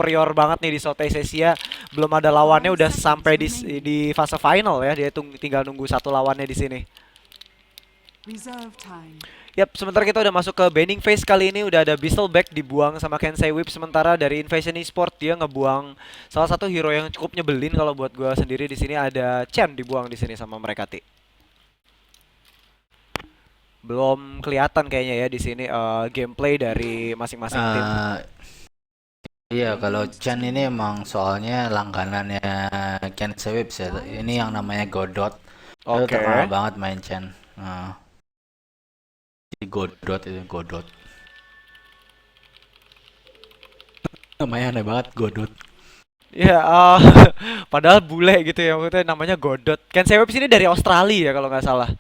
superior banget nih di Southeast Asia. Belum ada lawannya udah sampai di fase final ya. Dia tinggal nunggu satu lawannya di sini. Yap, sementara kita udah masuk ke banning phase kali ini udah ada Beastleback dibuang sama Kensei Whip, sementara dari Invasion Esport dia ngebuang salah satu hero yang cukup nyebelin kalau buat gua sendiri di sini ada Chen dibuang di sini sama mereka Ti. Belum kelihatan kayaknya ya di sini gameplay dari masing-masing tim. Eh iya, kalau Chan ini emang soalnya langganannya Ken Sewips ya. Ini yang namanya Godot. Itu terkenal Oke. banget main Chan. Nah, di Godot itu Godot. Namanya aneh banget Godot. Ya, padahal bule gitu ya, maksudnya namanya Godot. Kensei Whip ini dari Australia ya kalau nggak salah.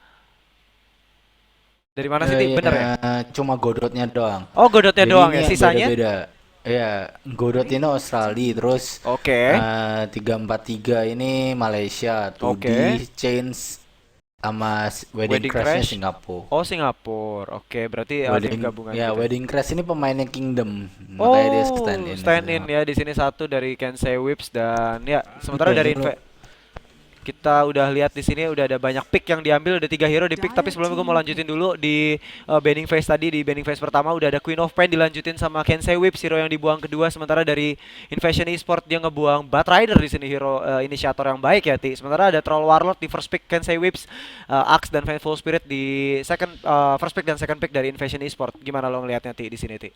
Dari mana sih Ti? Iya, Bener ya? cuma Godotnya doang. Oh, Godotnya Jadi doang ini ya, sisanya? beda-beda. Ya, Godot ini Australia, terus Oke. 343 ini Malaysia, 2D Oke. Chains sama Wedding Wedding Crashnya Crash. Singapura. Oh, Singapura. Oke, berarti tim Wedding gabungan ya gitu. Wedding Crash ini pemainnya Kingdom, makanya dia stand Oh, in di stand sana. in ya di sini satu dari Kensei Whips dan ya sementara Iya, dari dulu. kita udah lihat di sini udah ada banyak pick yang diambil, ada 3 hero di pick, tapi sebelumnya gue mau lanjutin dulu di banning phase tadi. Di banning phase pertama udah ada Queen of Pain dilanjutin sama Kensei Whip, hero yang dibuang kedua, sementara dari Invasion Esport dia ngebuang Bat Rider di sini, hero inisiator yang baik ya Ti. Sementara ada Troll Warlord di first pick Kensei Whips, Axe dan Vengeful Spirit di first pick dan second pick dari Invasion Esport. Gimana lo ngelihatnya Ti di sini Ti?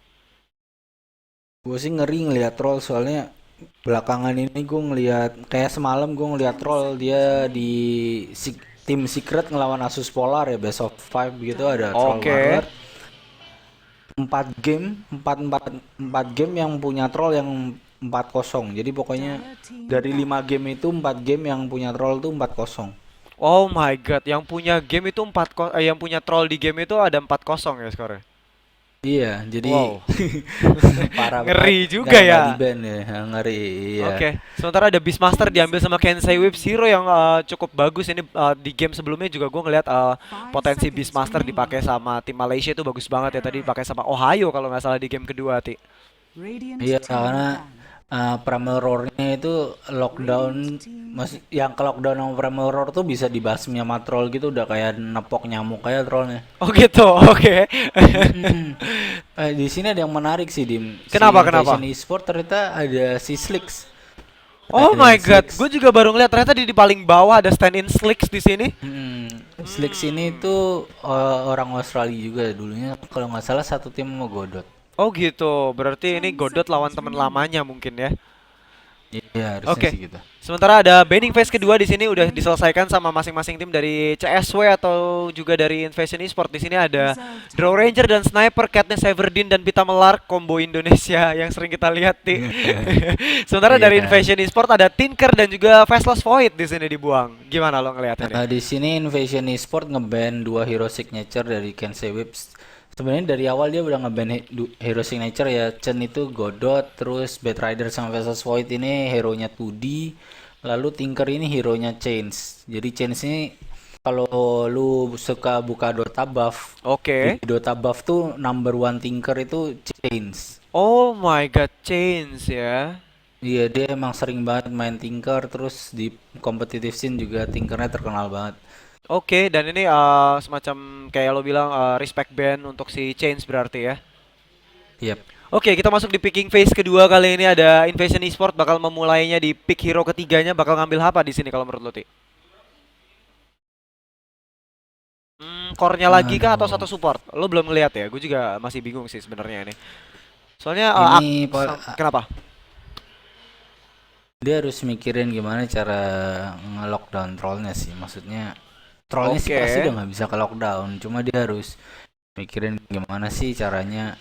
Gue sih ngeri ngelihat troll soalnya belakangan ini gue ngelihat kayak semalam gue ngelihat troll dia di tim secret ngelawan Asus Polar ya best of 5 gitu ada troll Oke. warlord 4 game 4 game yang punya troll yang 4-0, jadi pokoknya dari 5 game itu 4 game yang punya troll tuh 4-0. Oh my god, yang punya game itu yang punya troll di game itu ada 4-0 ya skornya. Iya, jadi Wow. parah banget. Ngeri juga Nggak ya. di ban ya, ngeri. Iya. Oke, sementara ada Beastmaster diambil sama Kensei Whip, hero yang cukup bagus ini. Di game sebelumnya juga gue ngeliat potensi Beastmaster dipakai sama tim Malaysia itu bagus banget ya, tadi dipakai sama Ohio kalau nggak salah di game kedua Ti. Iya, karena Primal Roar-nya itu lockdown, yang ke lockdown sama Primal Roar tuh bisa dibasmi sama troll gitu, udah kayak nepok nyamuk kayak trollnya. Oh gitu, oke. Mm-mm. Di sini ada yang menarik sih, Dim. Si Kenapa Invasion kenapa? Esport ternyata ada si Slicks. Oh Stand my in god, Slicks. gue juga baru ngeliat ternyata di paling bawah ada stand in slicks di sini. Slicks ini Hmm. tuh orang Australia juga dulunya, kalau nggak salah satu tim sama Godot. Oh gitu, berarti ini Godot lawan teman lamanya mungkin ya. Iya, harusnya Oke. sih gitu. Sementara ada banning phase kedua di sini udah diselesaikan sama masing-masing tim dari CSW atau juga dari Invasion Esport. Di sini ada Draw Ranger dan Sniper, Katniss Everdeen dan Pita Melar, combo Indonesia yang sering kita lihat di. Sementara Iya. dari Invasion Esport ada Tinker dan juga Faceless Void di sini dibuang. Gimana lo ngelihatnya nih? Di sini Invasion Esport ngeban dua hero signature dari Kensei Whips. Sebenarnya dari awal dia udah ngeban hero signature ya. Chen itu Godot, terus Bat Rider sama Versus Void ini hero-nya 2D. Lalu Tinker ini hero-nya Chains. Jadi Chains ini kalau lu suka buka Dota buff, di Oke. Dota buff tuh number one Tinker itu Chains. Oh my god, change ya. Iya, dia emang sering banget main Tinker, terus di competitive scene juga Tinkernya terkenal banget. Oke, dan ini semacam kayak lo bilang respect band untuk si Change berarti ya. Yap. Oke, kita masuk di picking phase kedua kali ini ada Invasion Esport bakal memulainya di pick hero ketiganya bakal ngambil apa di sini kalau menurut lo, Ti? Core-nya lagi kah atau Aduh. satu support? Lo belum ngeliat ya? Gue juga masih bingung sih sebenarnya ini. Soalnya Ini kenapa? dia harus mikirin gimana cara nge-lockdown trollnya sih. Maksudnya trollnya sih pasti Oke. udah nggak bisa ke lockdown. Cuma dia harus mikirin gimana sih caranya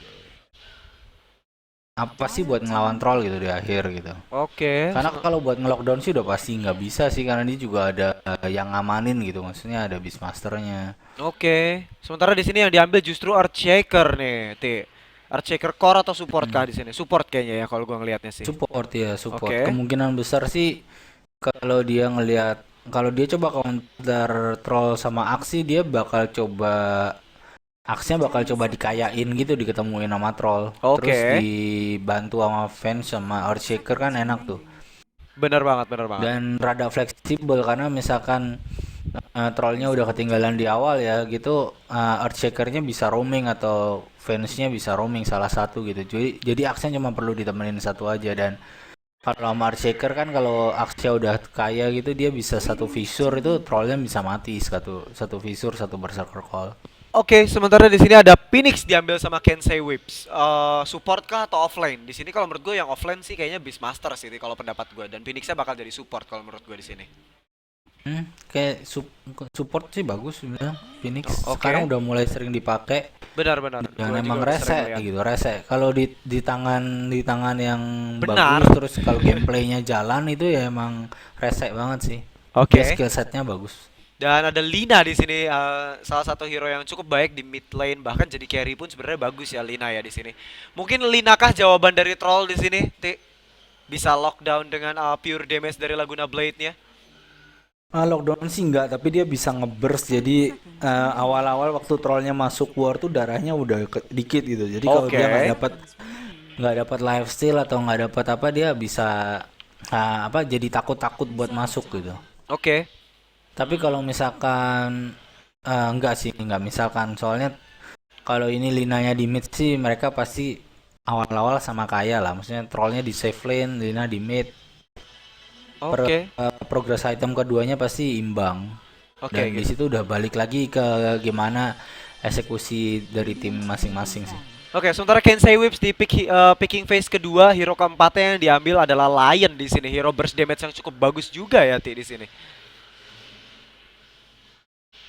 apa sih buat ngelawan troll gitu di akhir gitu. Oke. Karena kalau buat nge-lockdown sih udah pasti nggak bisa sih karena dia juga ada yang ngamanin gitu. Maksudnya ada Beastmasternya. Oke. Sementara di sini yang diambil justru Earthshaker nih, Ti. Earthshaker core atau support kah Mm. di sini? Support kayaknya ya kalau gua ngelihatnya sih. Support ya, support. Oke. Kemungkinan besar sih kalau dia ngelihat, kalau dia coba counter troll sama aksi dia bakal coba Aksnya bakal coba dikayain gitu, diketemuin sama troll. Terus Oke. dibantu sama fans sama Earthshaker kan enak tuh. Benar banget, benar banget. Dan rada fleksibel karena misalkan trollnya udah ketinggalan di awal ya gitu, Earthshakernya bisa roaming atau fansnya bisa roaming salah satu gitu. Jadi aksnya cuma perlu ditemenin satu aja. Dan kalau sama Earthshaker kan kalau aksnya udah kaya gitu dia bisa satu fissure itu trollnya bisa mati, satu fissure satu berserker call. Oke, sementara di sini ada Phoenix diambil sama Kensei Whips. Support kah atau offline? Di sini kalau menurut gue yang offline sih kayaknya Beastmaster sih kalau pendapat gue, dan Phoenixnya bakal jadi support kalau menurut gue di sini. Kayak support sih bagus sebenarnya Phoenix. Sekarang Oke. udah mulai sering dipakai Benar-benar. dan Gue juga emang udah sering rese lihat. gitu, rese. Kalau di tangan yang Benar. bagus terus kalau gameplaynya jalan itu ya emang rese banget sih. Dia Oke. skill setnya bagus. Dan ada Lina di sini, salah satu hero yang cukup baik di mid lane, bahkan jadi carry pun sebenarnya bagus ya Lina ya di sini. Mungkin Lina kah jawaban dari troll di sini? Bisa lockdown dengan pure damage dari Laguna Blade-nya. Lockdown sih enggak, tapi dia bisa ngeburst. Jadi awal-awal waktu trollnya masuk war tuh darahnya udah dikit gitu. Jadi kalau dia nggak Oke. dapat lifesteal atau nggak dapat apa dia bisa apa jadi takut-takut buat masuk gitu. Oke. Tapi kalau misalkan enggak sih, enggak misalkan soalnya kalau ini linanya di mid sih mereka pasti awal-awal sama kaya lah. Maksudnya trollnya di safe lane, Lina di mid. Oke. Progress item keduanya pasti imbang. Oke Dan di gitu. situ udah balik lagi ke gimana eksekusi dari tim masing-masing sih. Oke, sementara Kensei Whips di picking phase kedua, hero keempatnya yang diambil adalah Lion di sini. Hero burst damage yang cukup bagus juga ya di sini.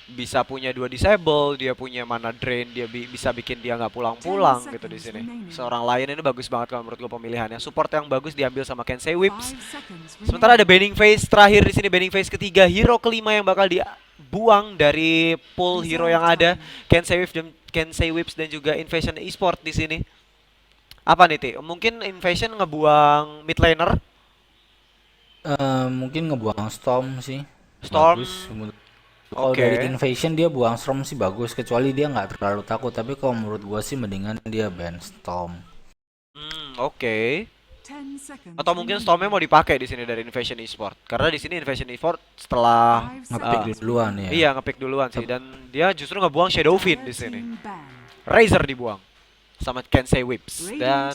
Bisa punya dua disable, dia punya mana drain, dia bisa bikin dia nggak pulang-pulang gitu di sini. Seorang Lion ini bagus banget kalau menurut gue pemilihannya. Support yang bagus diambil sama Kensei Whips. Sementara ada banning phase terakhir di sini, banning phase ketiga, hero kelima yang bakal dibuang dari pool hero yang ada, Kensei Whips dan juga Invasion Esport di sini. Apa nih, Ti? Mungkin Invasion ngebuang mid laner, Mungkin ngebuang Storm sih. Storm. Bagus. Kalau dari Oke. Invasion dia buang Storm sih bagus, kecuali dia nggak terlalu takut. Tapi kalau menurut gua sih mendingan dia ban Storm. Oke. Atau mungkin Stormnya mau dipakai di sini dari Invasion Esport. Karena di sini Invasion Esport setelah Ngepick duluan ya. iya ngepick duluan sih, Tep- dan dia justru ngebuang Shadowfiend di sini. Razor dibuang sama Kensei Whips. Dan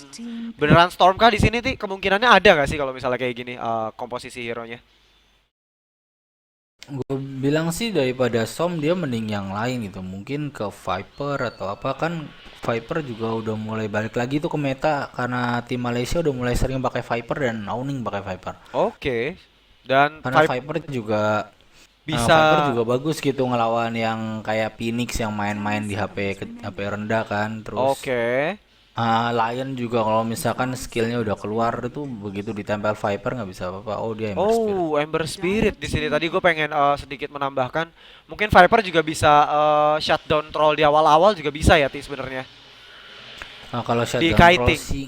beneran Storm kah di sini, Ti? Kemungkinannya ada nggak sih kalau misalnya kayak gini komposisi hero-nya? Gue bilang sih daripada Storm dia mending yang lain gitu. Mungkin ke Viper atau apa kan. Viper juga udah mulai balik lagi tuh ke meta karena tim Malaysia udah mulai sering pakai Viper dan owning pakai Viper. Oke. Dan Karena bisa. Viper juga bagus gitu ngelawan yang kayak Phoenix yang main-main di HP rendah kan. Terus Oke. Lion juga kalau misalkan skillnya udah keluar itu begitu ditempel Viper nggak bisa apa-apa. Oh dia Ember Spirit. Oh, Ember Spirit di sini. Tadi gue pengen sedikit menambahkan, mungkin Viper juga bisa shutdown troll di awal-awal juga bisa ya, Ti, sebenarnya. Nah kalau Di shutdown troll kiting sih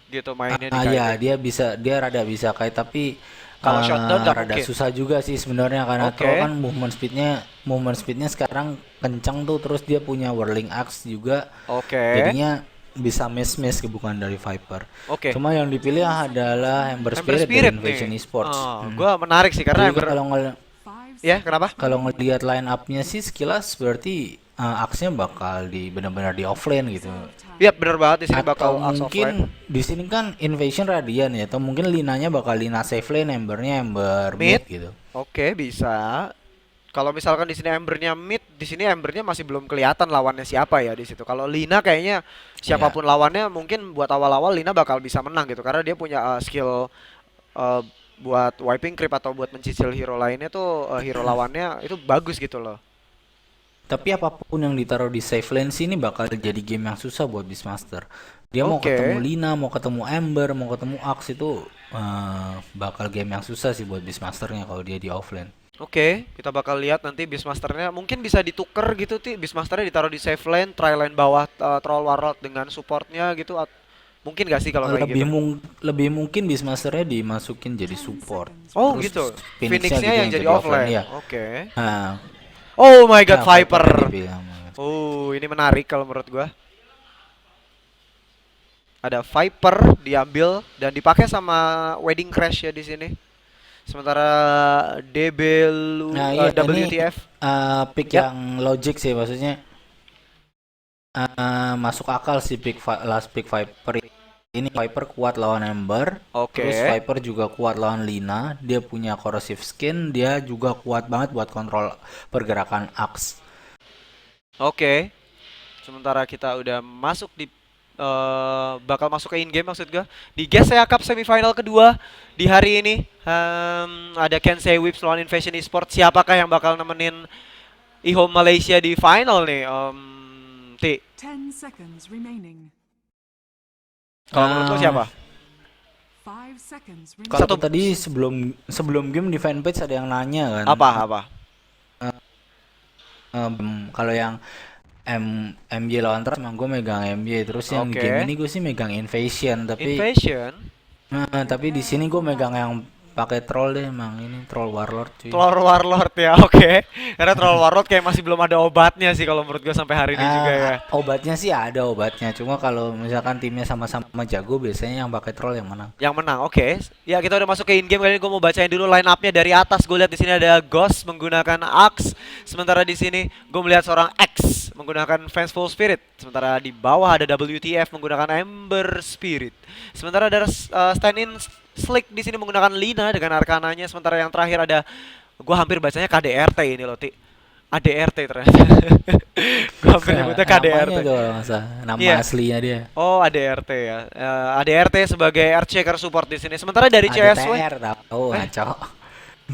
gitu, mainnya di ya kiting. dia rada bisa kayak tapi Kalau shutdown nggak rada mungkin. susah juga sih sebenarnya karena troll Oke. kan movement speednya sekarang kencang tuh terus dia punya whirling axe juga Oke. jadinya bisa miss bukan dari Viper. Oke. Cuma yang dipilih adalah Ember Ember Spirit dari Spirit Invasion nih. Esports. Gua menarik sih karena Jadi Ember. Ya, kenapa? kalau ngelihat line up-nya sih sekilas berarti axe-nya bakal benar-benar di offlane gitu. Iya, bener banget di sini bakal Atau Axe offline. mungkin di sini kan Invasion Radiant ya, atau mungkin linanya bakal Lina safe lane, Embernya Ember Mid. mid gitu. Oke, bisa. Kalau misalkan di sini Embernya mid, di sini Embernya masih belum kelihatan lawannya siapa ya di situ. Kalau Lina kayaknya Ya. siapapun lawannya mungkin buat awal-awal Lina bakal bisa menang gitu karena dia punya skill uh, buat wiping creep atau buat mencicil hero lainnya tuh, hero lawannya itu bagus gitu loh. Tapi apapun yang ditaruh di safe lane sini bakal jadi game yang susah buat Beastmaster. Dia mau ketemu Oke. Lina, mau ketemu Ember, mau ketemu Axe itu bakal game yang susah sih buat Beastmasternya kalau dia di offlane. Oke, kita bakal lihat nanti Beastmasternya mungkin bisa ditukar gitu, Ti. Beastmasternya ditaruh di safe lane, try lane bawah troll warlord dengan supportnya gitu. Mungkin gak sih kalau kayak gitu? Lebih mungkin Beastmasternya dimasukin jadi support. Oh Terus gitu. Phoenixnya Phoenixnya gitu yang jadi offline. ya. Oke. Nah, Oh my ya god, Viper Viper. dibilang. Oh, ini menarik kalau menurut gua. Ada Viper diambil dan dipakai sama Wedding Crash ya di sini. Sementara Nah iya ini WTF. pick Yap, yang logic sih, maksudnya masuk akal sih last pick Viper ini. Viper kuat lawan Ember, terus oke. Viper juga kuat lawan Lina. Dia punya corrosive skin, dia juga kuat banget buat kontrol pergerakan Axe. Oke. Sementara kita udah masuk di bakal masuk ke in game maksud gua di GSEA Cup semifinal kedua di hari ini. Ada Kensei Whips lawan Invasion Esports. Siapakah yang bakal nemenin eHome Malaysia di final nih? Ti, 10 seconds remaining. kalau menurut lo Eh, siapa? 5 seconds Kalau Satu remaining. tadi sebelum sebelum game di fanpage ada yang nanya kan, apa? kalau yang MJ lawan Trust emang gue megang MJ, terus yang game Oke. ini gue sih megang Invasion, Invasion. tapi di sini gue megang yang pakai troll deh, emang ini troll warlord cuy. Troll Warlord ya, oke. Karena Troll Warlord kayak masih belum ada obatnya sih kalau menurut gua sampai hari ini juga ya. Obatnya sih ada obatnya, cuma kalau misalkan timnya sama-sama jago biasanya yang pakai troll yang menang. Yang menang, oke. Ya kita udah masuk ke in game kali ini. Gue mau bacain dulu line up-nya dari atas. Gue lihat di sini ada Ghost menggunakan Axe. Sementara di sini gue melihat seorang X menggunakan Vengeful Spirit. Sementara di bawah ada WTF menggunakan Ember Spirit. Sementara ada stand-in Slick di sini menggunakan Lina dengan arkananya. Sementara yang terakhir ada, gue hampir bacanya KDRT ini loh, Ti. ADRT ternyata. Gue hampir nyebutnya KDRT. Namanya tuh kalau nggak salah, nama Iya. aslinya dia. Oh, ADRT ya. ADRT sebagai Earthshaker support di sini. Sementara dari CSW. ADTR tahu, Eh, ngaco.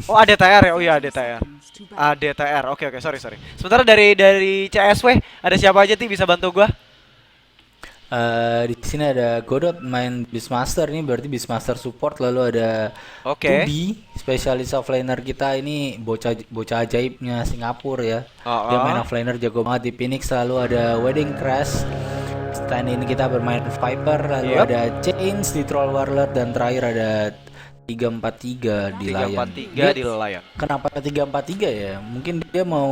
oh ADTR ya. Oh iya ADTR. Seconds to battle. ADTR. Oke, sorry. Sementara dari CSW ada siapa aja Ti bisa bantu gua? Di sini ada Godot main Beastmaster, ini berarti Beastmaster support, lalu ada Oke. 2B spesialis offlaner kita ini, bocah bocah ajaibnya Singapura ya. Dia main Oh, offlaner jago banget di Phoenix. Lalu ada Wedding Crash. Stand ini kita bermain Viper, lalu Yep. ada Chains di Troll Warlord, dan terakhir ada 343 di Lion. 343 di Lion. Kenapa 343 ya? Mungkin dia mau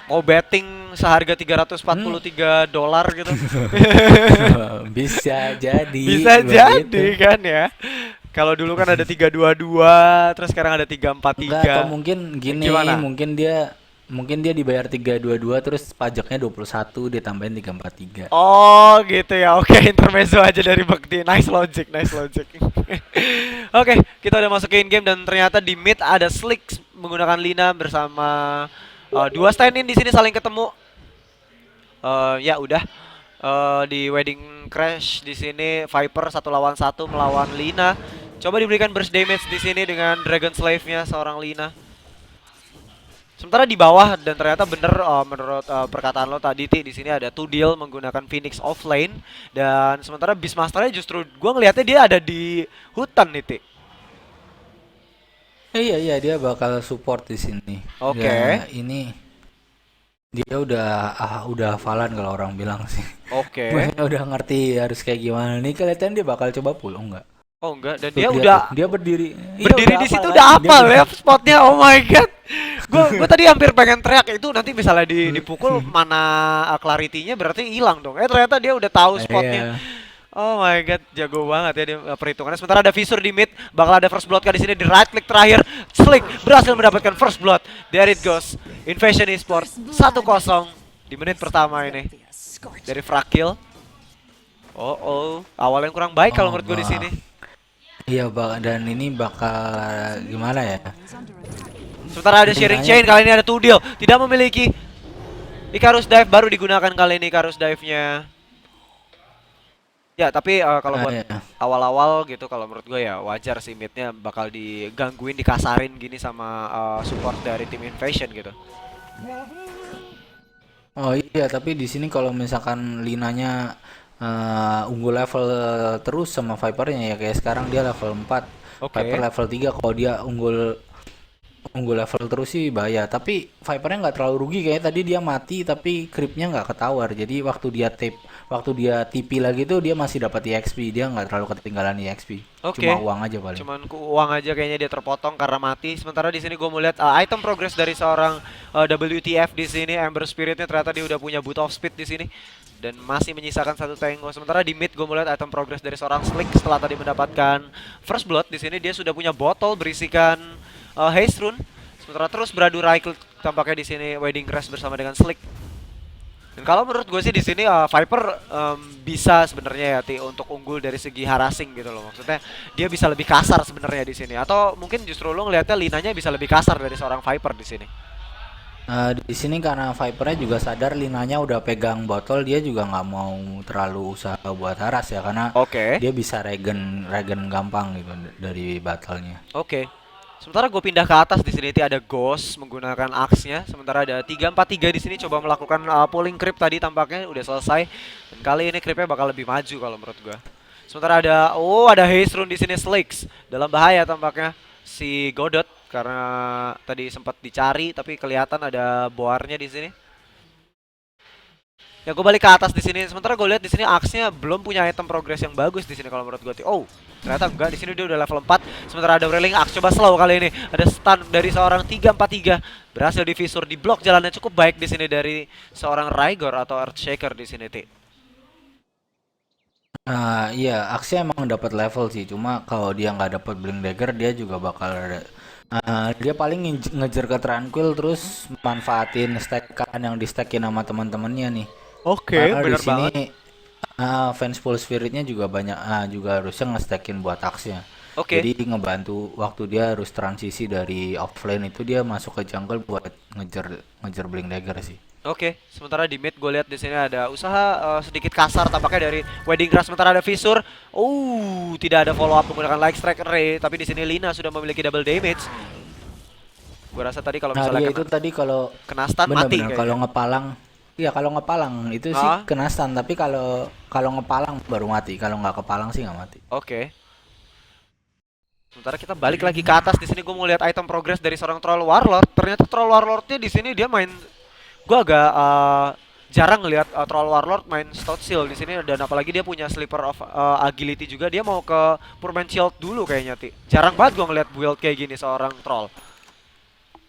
Mau betting seharga $343 gitu. bisa jadi Bisa begitu. jadi kan ya. Kalau dulu kan ada 322, terus sekarang ada Enggak, atau 343. mungkin gini, Gimana? mungkin dia dibayar 322 terus pajaknya 21 dia tambahin 343. Oh gitu ya, oke. Intermezzo aja dari Bekti. Nice logic. Oke, kita udah masuk ke in game dan ternyata di mid ada Slick menggunakan Lina bersama dua stand-in di sini saling ketemu. Ya udah. Di Wedding Crash di sini Viper 1 lawan 1 melawan Lina. Coba diberikan burst damage di sini dengan Dragon Slave-nya seorang Lina. Sementara di bawah dan ternyata bener menurut perkataan lo tadi Ti, di sini ada Tudil menggunakan Phoenix offlane dan sementara Beastmaster-nya justru gua ngelihatnya dia ada di hutan nih Ti. Iya, dia bakal support di sini. Oke. Ya, ini dia udah hafalan kalau orang bilang sih. Oke. Maksudnya udah ngerti harus kayak gimana. Nih kelihatan dia bakal coba pull, oh enggak? Oh enggak, dan Tuh, dia lihat udah tuh, dia berdiri. Iya, berdiri udah di situ hafal udah kan? hafal ya spotnya. Oh my god. Gue tadi hampir pengen teriak itu nanti misalnya dipukul mana clarity-nya berarti hilang dong. Ternyata dia udah tahu spotnya. Iya. Oh my god, jago banget ya dia perhitungannya. Sementara ada Visor di mid, bakal ada first blood kah di sini di right click terakhir. Slick berhasil mendapatkan first blood. There it goes. Invasion Esports 1-0 di menit pertama ini dari Frakil. Oh, awal yang kurang baik kalau Oh, menurut gue di Bang. sini. Iya, dan ini bakal gimana ya? Is under attack. Sementara ada sharing Tinggalnya- chain, kali ini ada Tudil. Tidak memiliki Icarus Dive, baru digunakan kali ini Icarus Dive-nya. Ya, tapi kalau buat Iya. awal-awal gitu kalau menurut gue ya wajar sih mid-nya bakal digangguin, dikasarin gini sama support dari tim Invasion gitu. Oh iya, tapi di sini kalau misalkan Linanya unggul level terus sama Vipernya ya kayak sekarang dia level 4, Oke. Viper level 3. Kalau dia unggul Nunggu level terus sih bahaya. Tapi Vipernya nggak terlalu rugi kayaknya tadi dia mati tapi creepnya nggak ketawar. Jadi waktu dia TP lagi tuh dia masih dapat EXP. Dia nggak terlalu ketinggalan EXP. Cuma Oke. uang aja paling. Cuman uang aja kayaknya dia terpotong karena mati. Sementara di sini gue mau lihat item progress dari seorang WTF di sini. Ember Spiritnya ternyata dia udah punya boot of speed di sini dan masih menyisakan satu tango. Sementara di mid gue mau lihat item progress dari seorang Slick setelah tadi mendapatkan first blood di sini dia sudah punya botol berisikan haste rune. Sementara terus beradu Raikl tampaknya di sini Wedding Crest bersama dengan Slick. Dan kalau menurut gue sih di sini Viper bisa sebenarnya ya Ti untuk unggul dari segi harassing gitu loh. Maksudnya dia bisa lebih kasar sebenarnya di sini atau mungkin justru lo ngelihatnya Linanya bisa lebih kasar dari seorang Viper di sini. Di sini karena Vipernya juga sadar Linanya udah pegang botol, dia juga nggak mau terlalu usaha buat haras ya karena Oke. dia bisa regen gampang gitu dari battlenya. Oke. Sementara gue pindah ke atas di sini Ti ada Ghost menggunakan axe-nya. Sementara ada 3-4-3 di sini coba melakukan pulling creep tadi tampaknya udah selesai. Dan kali ini creepnya bakal lebih maju kalau menurut gue. Sementara ada haste rune di sini Slicks. Dalam bahaya tampaknya si Godot karena tadi sempat dicari tapi kelihatan ada boarnya di sini. Ya gue balik ke atas di sini. Sementara gue lihat di sini axe-nya belum punya item progress yang bagus di sini kalau menurut gue. Oh, ternyata enggak. Di sini dia udah level 4. Sementara ada Whirling Axe coba slow kali ini. Ada stun dari seorang 3-4-3. Berhasil divisor di blok jalannya cukup baik di sini dari seorang Raigor atau Earthshaker di sini, Ti. Iya, Axia emang dapat level sih. Cuma kalau dia nggak dapat Blink Dagger, dia juga bakal ada. Dia paling ngejar ke Tranquil terus manfaatin stackan yang di stackin sama teman-temannya nih. Oke, Karena di bener sini banget. Vengeful Spiritnya juga banyak juga harusnya nge-stackin buat Axia. Oke. Jadi ngebantu waktu dia harus transisi dari offlane itu dia masuk ke jungle buat ngejar ngejar Blink Dagger sih. Oke, sementara di mid gue lihat di sini ada usaha sedikit kasar tampaknya dari Wedding Grass. Sementara ada Fissure. Tidak ada follow up menggunakan Light Strike Array, tapi di sini Lina sudah memiliki double damage. Gue rasa tadi kalau Nah, misalnya dia kena, itu tadi kalau kena stun mati bener-bener kalau kayaknya. ngepalang, iya kalau ngepalang itu sih Ah, kena stun, tapi kalau kalau ngepalang baru mati. Kalau nggak kepalang sih nggak mati. oke. Sementara kita balik lagi ke atas di sini gue mau lihat item progress dari seorang Troll Warlord. Ternyata Troll Warlordnya di sini dia main. Gue agak jarang ngelihat Troll Warlord main Stout Shield di sini dan apalagi dia punya Slipper of Agility juga. Dia mau ke Purman Shield dulu kayaknya Ti. Jarang banget gue ngelihat build kayak gini seorang Troll.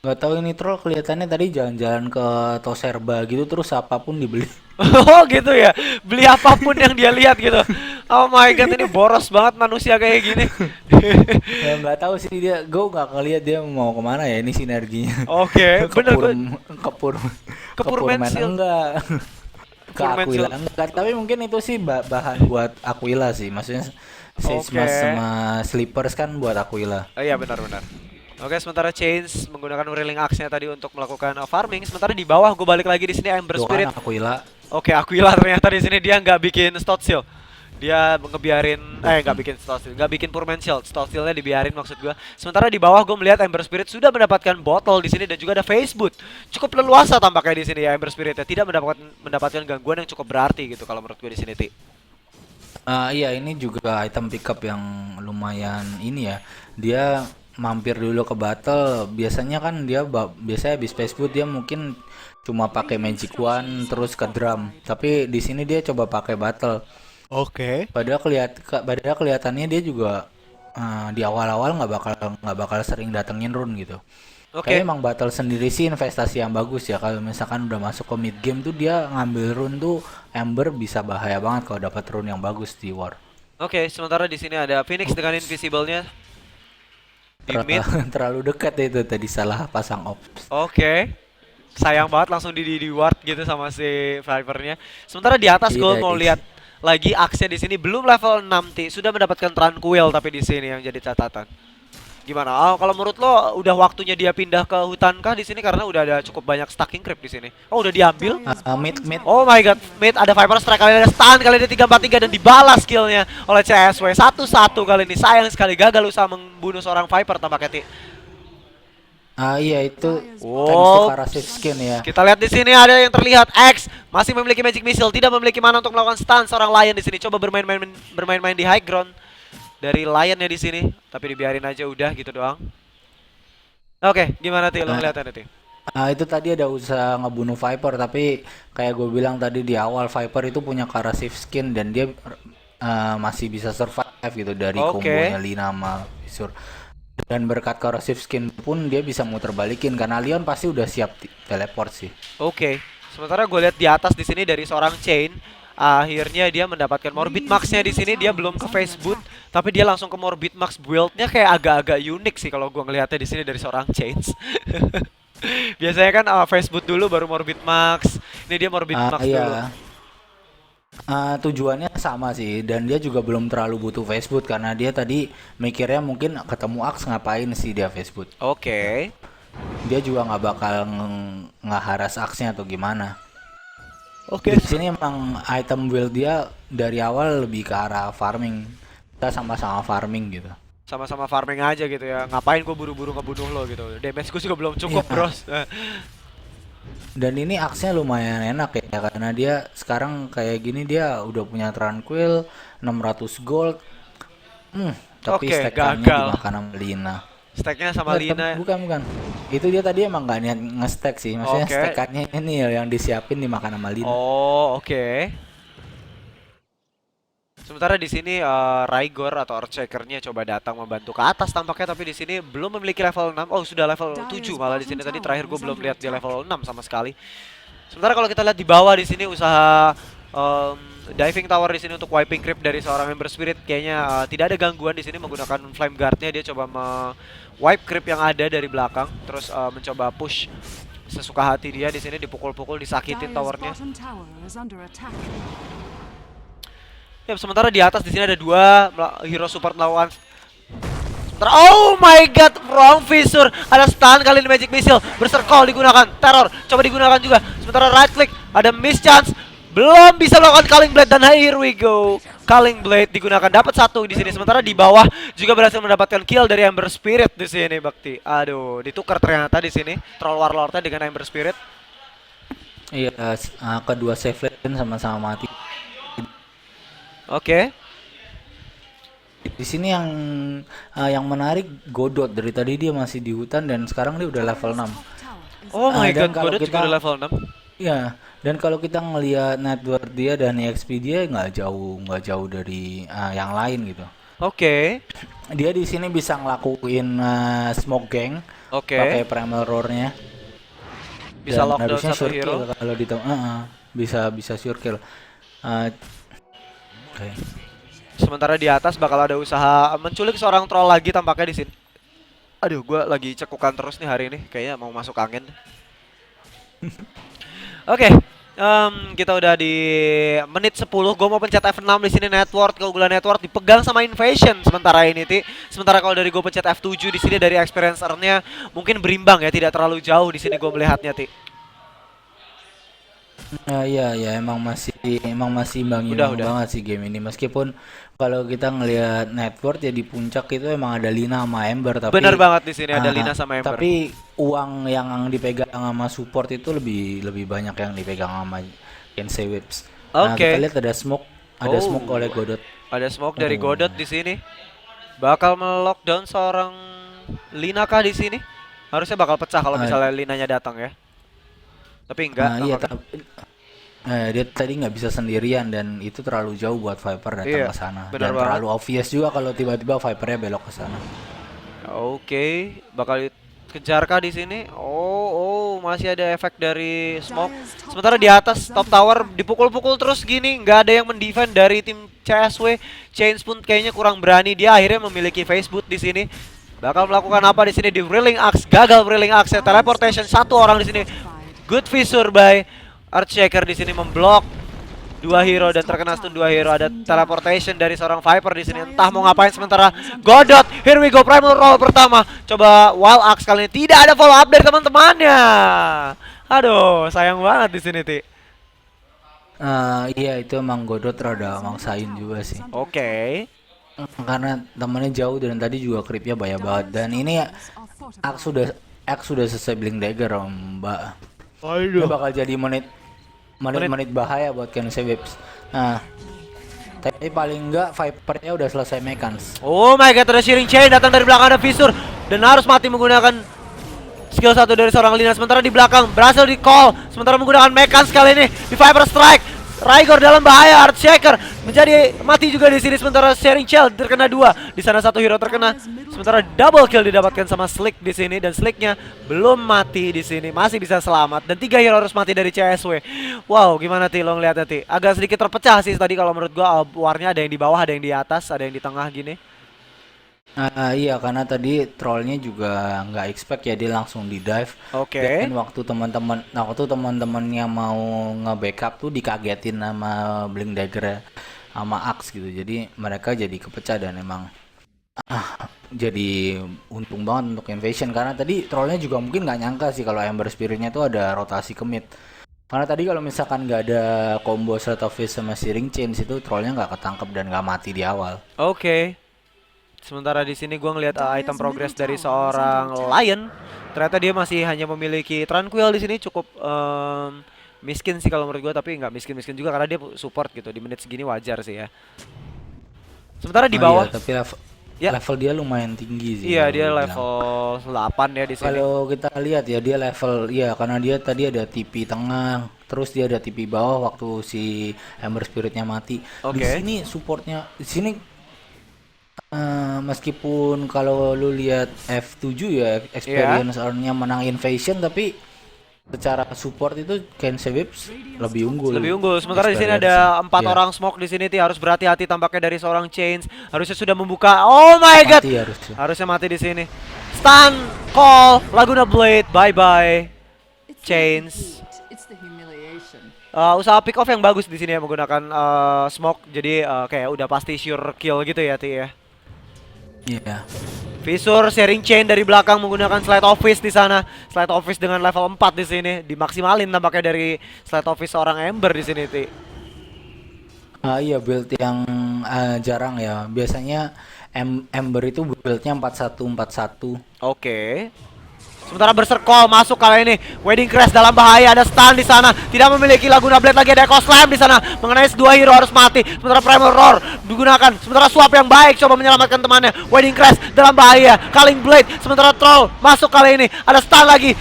Nggak tahu ini troll kelihatannya tadi jalan-jalan ke Toserba gitu terus apapun dibeli. Oh gitu ya, beli apapun yang dia lihat gitu. Oh my god, ini boros banget manusia kayak gini. Ya nggak tahu sih dia, gue nggak ngeliat dia mau kemana ya ini sinerginya. Oke, Ke bener gue Purm, ke Purm, ke ke Purman Purman Shield. enggak. Ke Purman Aquila Shield. enggak, tapi mungkin itu sih bahan buat Aquila sih. Maksudnya Sage Oke. sama Slippers kan buat Aquila. Iya benar-benar. Oke, sementara Chains menggunakan Whirling Axe-nya tadi untuk melakukan farming. Sementara di bawah gue balik lagi di sini Ember Tuh Spirit. kan Aquila. Oke, Aquila ternyata di sini dia nggak bikin Stout Shield. Dia ngebiarin nggak bikin Stout Shield, nggak bikin Purman Shield. Stout Shield-nya dibiarin maksud gua. Sementara di bawah gue melihat Ember Spirit sudah mendapatkan botol di sini dan juga ada Face Boot. Cukup leluasa tampaknya di sini ya Ember Spirit-nya, tidak mendapatkan gangguan yang cukup berarti gitu kalau menurut gue di sini, Ti. Iya ini juga item pickup yang lumayan ini ya. Dia mampir dulu ke battle. Biasanya kan dia biasanya habis Facebook dia mungkin cuma pakai Magic Wand terus ke drum. Tapi di sini dia coba pakai battle. Oke. Padahal kelihatannya dia juga di awal-awal nggak bakal sering datengin rune gitu. Oke. Kayaknya emang battle sendiri sih investasi yang bagus ya. Kalau misalkan udah masuk ke mid game tuh dia ngambil rune tuh Ember bisa bahaya banget kalau dapat rune yang bagus di war. Oke, sementara di sini ada Phoenix dengan invisible-nya di mid. Terlalu dekat itu tadi salah pasang ops. Oke. Sayang banget langsung di ward gitu sama si Vipernya. Sementara di atas gue Iya, mau lihat lagi aksnya di sini belum level 6 Ti, sudah mendapatkan Tranquil tapi di sini yang jadi catatan. Gimana? Kalau menurut lo udah waktunya dia pindah ke hutan kah di sini karena udah ada cukup banyak stacking creep di sini. Oh, udah diambil. Mid. Oh my god, mid ada Viper Strike kali ini ada stun kali ini 343 dan dibalas skillnya oleh CSW. 1-1 kali ini. Sayang sekali gagal usaha membunuh seorang Viper tampaknya Ti. Iya itu Wow. thanks to Karasik skin ya. Kita lihat di sini ada yang terlihat X masih memiliki magic missile, tidak memiliki mana untuk melakukan stun seorang Lion di sini. Coba bermain-main di high ground dari Lionnya di sini, tapi dibiarin aja udah gitu doang. Oke, gimana Ti? Lo Nah, ngeliatnya Ti? itu tadi ada usaha ngebunuh Viper, tapi kayak gue bilang tadi di awal, Viper itu punya corrosive skin dan dia masih bisa survive gitu dari Oke. kombonya Lina sama Visur. Dan berkat corrosive skin pun dia bisa muter balikin karena Leon pasti udah siap teleport sih. Oke. Sementara gue lihat di atas di sini dari seorang Chain, akhirnya dia mendapatkan Morbid Max-nya di sini. Dia belum ke Face Boot, tapi dia langsung ke Morbid Max. Build-nya kayak agak-agak unik sih kalau gue ngelihatnya di sini dari seorang Chains. Biasanya kan Face Boot dulu baru Morbid Max. Ini dia Morbid Max dulu. Iya. Tujuannya sama sih dan dia juga belum terlalu butuh Facebook karena dia tadi mikirnya mungkin ketemu Axe ngapain sih dia Facebook. Oke. Dia juga nggak bakal ngeharas Axe-nya atau gimana. Oke. Di sini emang item build dia dari awal lebih ke arah farming. Kita sama-sama farming gitu. Sama-sama farming aja gitu ya. Ngapain gue buru-buru ngebunuh lo gitu. Damage gue juga belum cukup, Iya. bros. Dan ini aksnya lumayan enak ya karena dia sekarang kayak gini dia udah punya Tranquil 600 gold. Tapi Oke, stackannya gagal. dimakan sama Lina. Stacknya sama Lina. Bukan. Itu dia tadi emang gak niat nge-stack sih. Maksudnya Oke. stackannya ini ya yang disiapin dimakan sama Lina. Oh, oke. Sementara di sini Raigor atau Earthshaker-nya coba datang membantu ke atas tampaknya, tapi di sini belum memiliki level 6. Oh, sudah level 7 malah di sini. Tadi terakhir gue belum lihat dia level 6 sama sekali. Sementara kalau kita lihat di bawah di sini usaha diving tower di sini untuk wiping creep dari seorang Ember Spirit kayaknya tidak ada gangguan di sini menggunakan flame guard-nya. Dia coba wipe creep yang ada dari belakang, terus mencoba push sesuka hati dia di sini, dipukul-pukul, disakitin Dire's towernya. bottom tower is under attack. Ya, sementara di atas di sini ada dua hero support melawan. Sementara, oh my god, wrong fissure. Ada stun kali ini magic missile. Berserk call digunakan, terror coba digunakan juga. Sementara right click, ada miss chance. Belum bisa melakukan Culling Blade dan here we go. Culling Blade digunakan, dapat satu di sini. Sementara di bawah juga berhasil mendapatkan kill dari Ember Spirit di sini, Bakti. Aduh, ditukar ternyata di sini Troll Warlord-nya dengan Ember Spirit. Iya, kedua save lane sama-sama mati. Oke. Di sini yang menarik Godot dari tadi dia masih di hutan dan sekarang dia udah level 6. Oh my Dan god, kalau Godot juga kita- udah level 6. Iya, dan kalau kita ngelihat net worth dia dan EXP dia nggak jauh dari yang lain gitu. Oke. Dia di sini bisa ngelakuin smoke gang Oke. pakai primal roar-nya. Bisa Dan lockdown harusnya satu sure hero. kill kalau bisa sure kill. Oke. Sementara di atas bakal ada usaha menculik seorang troll lagi tampaknya di sini. Aduh, gua lagi cekukan terus nih hari ini. Kayaknya mau masuk angin. Oke, kita udah di menit 10. Gue mau pencet F6 di sini. Network, keunggulan network dipegang sama Invasion sementara ini, Ti. Sementara kalau dari gue pencet F7 di sini dari experiencer-nya mungkin berimbang ya, tidak terlalu jauh di sini gue melihatnya, Ti. Iya emang masih imbang-imbang Udah. banget sih game ini meskipun kalau kita ngelihat network ya di puncak itu emang ada Lina sama Ember tapi Bener banget di sini ada ah, Lina sama Ember. tapi uang yang dipegang sama support itu lebih banyak yang dipegang sama Kensei Whips. Nah, Oke. kita lihat ada smoke Oh. oleh Godot. Ada smoke dari Oh. Godot di sini. Bakal melockdown seorang Lina kah di sini? Harusnya bakal pecah kalau Ah. misalnya Linanya datang ya. Tapi enggak. Iya tampaknya. tapi dia tadi nggak bisa sendirian dan itu terlalu jauh buat Viper datang Iya, ke sana benar dan banget. terlalu obvious juga kalau tiba-tiba Vipernya belok ke sana. Oke, bakal dikejar kah di sini? Oh, masih ada efek dari smoke. Sementara di atas top tower dipukul-pukul terus gini, nggak ada yang mendefend dari tim CSW. Chains pun kayaknya kurang berani. Dia akhirnya memiliki face boot di sini. Bakal melakukan apa di sini? Di Whirling Axe, gagal Whirling Axe. Teleportation satu orang di sini. Good fissure by Earthshaker di sini memblok dua hero dan terkena stun dua hero. Ada teleportation dari seorang Viper di sini. Entah mau ngapain sementara Godot. Here we go, primal roll pertama. Coba Wild Axe kali ini tidak ada follow up dari teman-temannya. Aduh, sayang banget di sini, Ti. Iya itu emang Godot rada maksain juga sih. Oke. Karena temennya jauh dan tadi juga creepnya banyak banget dan ini Axe sudah selesai Blink Dagger Mbak. Ini bakal jadi menit bahaya buat Kensei Whips. Nah, tapi paling enggak Vipernya udah selesai mekans. Oh my god, ada Shearing Chain datang dari belakang, ada fissure dan harus mati menggunakan skill satu dari seorang Lina. Sementara di belakang berhasil di call. Sementara menggunakan Mekans kali ini di Viper Strike. Raigor dalam bahaya, Earthshaker menjadi mati juga di sini. Sementara Sharing Shell terkena 2. Di sana satu hero terkena. Sementara double kill didapatkan sama Slick di sini dan Slicknya belum mati di sini, masih bisa selamat dan 3 hero harus mati dari CSW. Wow, gimana Ti lo ngeliatnya Ti? Agak sedikit terpecah sih tadi kalau menurut gua. Warnya ada yang di bawah, ada yang di atas, ada yang di tengah gini. Iya, karena tadi trollnya juga nggak expect ya dia langsung di dive. Oke. Dan waktu teman-temannya mau nge-backup tuh dikagetin sama Blink Dagger sama Axe gitu. Jadi mereka jadi kepecah dan emang jadi untung banget untuk Invasion karena tadi trollnya juga mungkin nggak nyangka sih kalau Ember Spiritnya tuh ada rotasi ke mid. Karena tadi kalau misalkan nggak ada combo Slate of Fist sama Searing Chains itu trollnya nggak ketangkep dan nggak mati di awal. Oke. Sementara di sini gua ngelihat item progress dari seorang Lion. Ternyata dia masih hanya memiliki Tranquil di sini, cukup miskin sih kalau menurut gua, tapi nggak miskin-miskin juga karena dia support gitu. Di menit segini wajar sih ya. Sementara di bawah, Iya, tapi ya. level dia lumayan tinggi sih. Iya kalau dia dibilang. level 8 ya di sini. Kalau kita lihat ya dia level ya karena dia tadi ada TP tengah, terus dia ada TP bawah waktu si Ember Spiritnya mati. Di Oke. sini supportnya di sini meskipun kalau lu lihat F7 ya experience earn-nya menang Invasion tapi secara support itu Kenzie Wips lebih unggul. Lebih unggul. Sementara di sini Experience. ada 4 Iya, orang smoke di sini Ti, harus berhati-hati tampaknya dari seorang Chains. Harusnya sudah membuka. Oh my god. mati harusnya. Harusnya mati di sini. Stun, call, Laguna Blade, bye bye. It's Chains. the heat, it's the humiliation. Usaha pick off yang bagus di sini ya menggunakan smoke. Jadi kayak udah pasti sure kill gitu ya Ti ya. Iya. Visur sharing chain dari belakang menggunakan Slide Office di sana. Slide Office dengan level 4 di sini dimaksimalin tampaknya dari Slide Office seorang Ember di sini Ti. Iya build yang jarang ya. Biasanya Ember itu buildnya 4141. Oke. Sementara Berserkol masuk kali ini. Wedding Crash dalam bahaya, ada stun di sana. Tidak memiliki Laguna Blade lagi, ada Echo Slam di sana. Mengenai 2 hero harus mati. Sementara Primal Roar digunakan. Sementara Swap yang baik coba menyelamatkan temannya. Wedding Crash dalam bahaya. Culling Blade. Sementara Troll masuk kali ini. Ada stun lagi.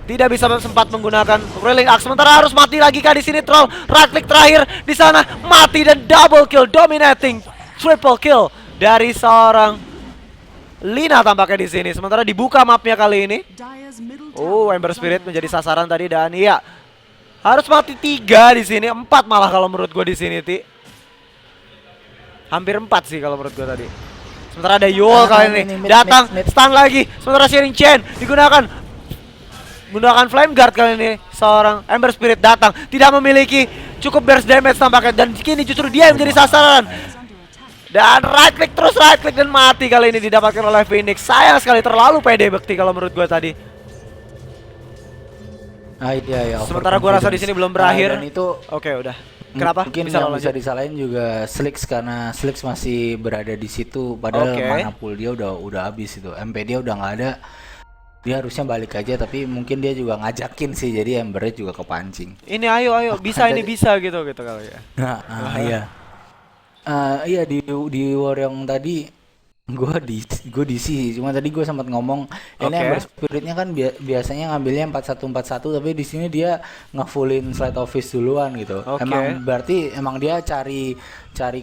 Tidak bisa sempat menggunakan Railing Axe. Sementara harus mati lagi kah di sini Troll. Right click terakhir di sana mati dan double kill, dominating triple kill dari seorang Lina tampaknya di sini. Sementara dibuka mapnya kali ini. Dire's middle Oh, tower Ember is Spirit under menjadi attack. sasaran tadi dan iya. Harus mati 3 di sini, 4 malah kalau menurut gue di sini Ti. Hampir 4 sih kalau menurut gue tadi. Sementara ada Yul kali ini ini datang mid. stun lagi. Sementara Sharing Chain digunakan. Menggunakan Flame Guard kali ini seorang Ember Spirit datang, tidak memiliki cukup burst damage tampaknya dan kini justru dia yang menjadi sasaran. Is under attack. Dan right click dan mati kali ini didapatkan oleh Phoenix. Sayang sekali terlalu pede Bekti kalau menurut gue tadi. Iya. Sementara gua rasa di sini belum berakhir. Dan itu Oke udah. Kenapa? mungkin Bisa yang lo bisa lanjut. disalahin juga Slix karena Slix masih berada di situ padahal Oke. mana pool dia udah habis itu. MP dia udah nggak ada. Dia harusnya balik aja tapi mungkin dia juga ngajakin sih jadi Embernya juga kepancing. Ini ayo bisa ini Tadi- bisa gitu kali ya. Iya. Iya di war yang tadi gue di sih cuma tadi gue sempat ngomong ini Oke. Ember Spiritnya kan biasanya ngambilnya 4141 tapi di sini dia ngefullin Slide Office duluan gitu. Oke. Emang dia cari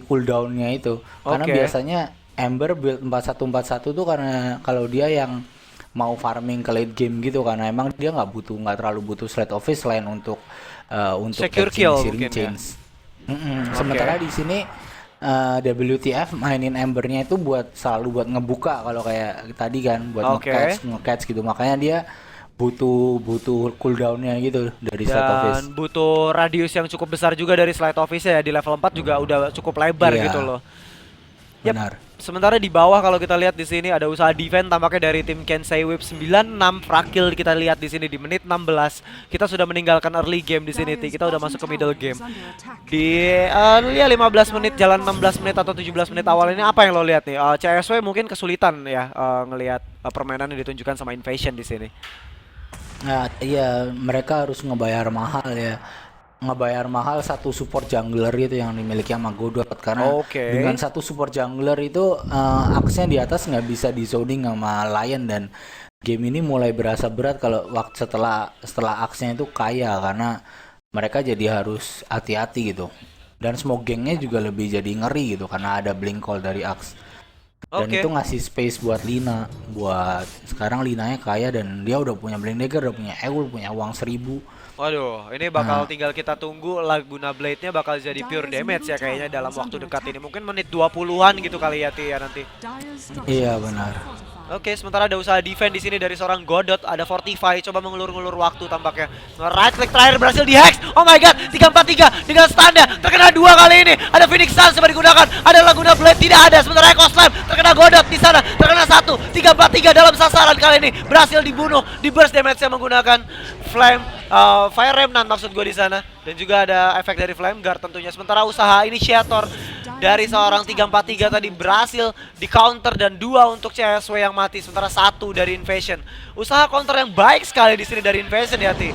cooldownnya itu karena Oke. biasanya Ember build 4141 tuh karena kalau dia yang mau farming ke late game gitu karena emang dia nggak terlalu butuh Slide Office selain untuk Secure catching kill Searing mungkin ya. Chains. Sementara di sini WTF mainin Embernya itu selalu buat ngebuka kalau kayak tadi kan buat Oke. nge-catch gitu makanya dia butuh cooldownnya gitu dari Slide Office. Dan butuh radius yang cukup besar juga dari Slide Office ya. Di level 4 juga udah cukup lebar Iya. gitu loh. Yap. Benar. Sementara di bawah kalau kita lihat di sini ada usaha defense tampaknya dari tim Kensei Whip 96 Frakil kita lihat di sini di menit 16. Kita sudah meninggalkan early game di sini Ti. Kita udah masuk ke middle game. Di ya 15 menit jalan 16 menit atau 17 menit awal ini apa yang lo lihat nih? CSW mungkin kesulitan ya ngelihat permainan yang ditunjukkan sama Invasion di sini. Nah, iya mereka harus ngebayar mahal satu support jungler itu yang dimiliki sama Godot karena Oke. dengan satu support jungler itu aksesnya di atas nggak bisa di zoning sama Lion dan game ini mulai berasa berat kalau waktu setelah aksnya itu kaya, karena mereka jadi harus hati-hati gitu. Dan smoke gangnya juga lebih jadi ngeri gitu karena ada blink call dari Axe. Dan Oke. itu ngasih space buat Lina. Buat sekarang Linanya kaya dan dia udah punya blink dagger, udah punya Eul, punya uang 1000. Waduh, ini bakal Nah, tinggal kita tunggu Laguna Blade-nya bakal jadi pure damage ya kayaknya dalam waktu dekat ini. Mungkin menit 20-an gitu kali ya Ti ya nanti. Dire's iya structures benar. are fortified. Oke, sementara ada usaha defend di sini dari seorang Godot, ada Fortify coba mengulur-ngulur waktu tampaknya. Right click terakhir berhasil di hex. Oh my god, 343 dengan standa terkena dua kali ini. Ada Phoenix Suns coba digunakan, ada Laguna Blade tidak ada. Sementara Echo Slam terkena Godot di sana, terkena 343 dalam sasaran kali ini. Berhasil dibunuh, di burst damage-nya menggunakan Flame Fire Remnant maksud gue di sana. Dan juga ada efek dari Flame Guard tentunya. Sementara usaha initiator dari seorang 343 tadi berhasil di counter dan 2 untuk CSW yang mati, sementara 1 dari Invasion. Usaha counter yang baik sekali di sini dari Invasion ya Ti.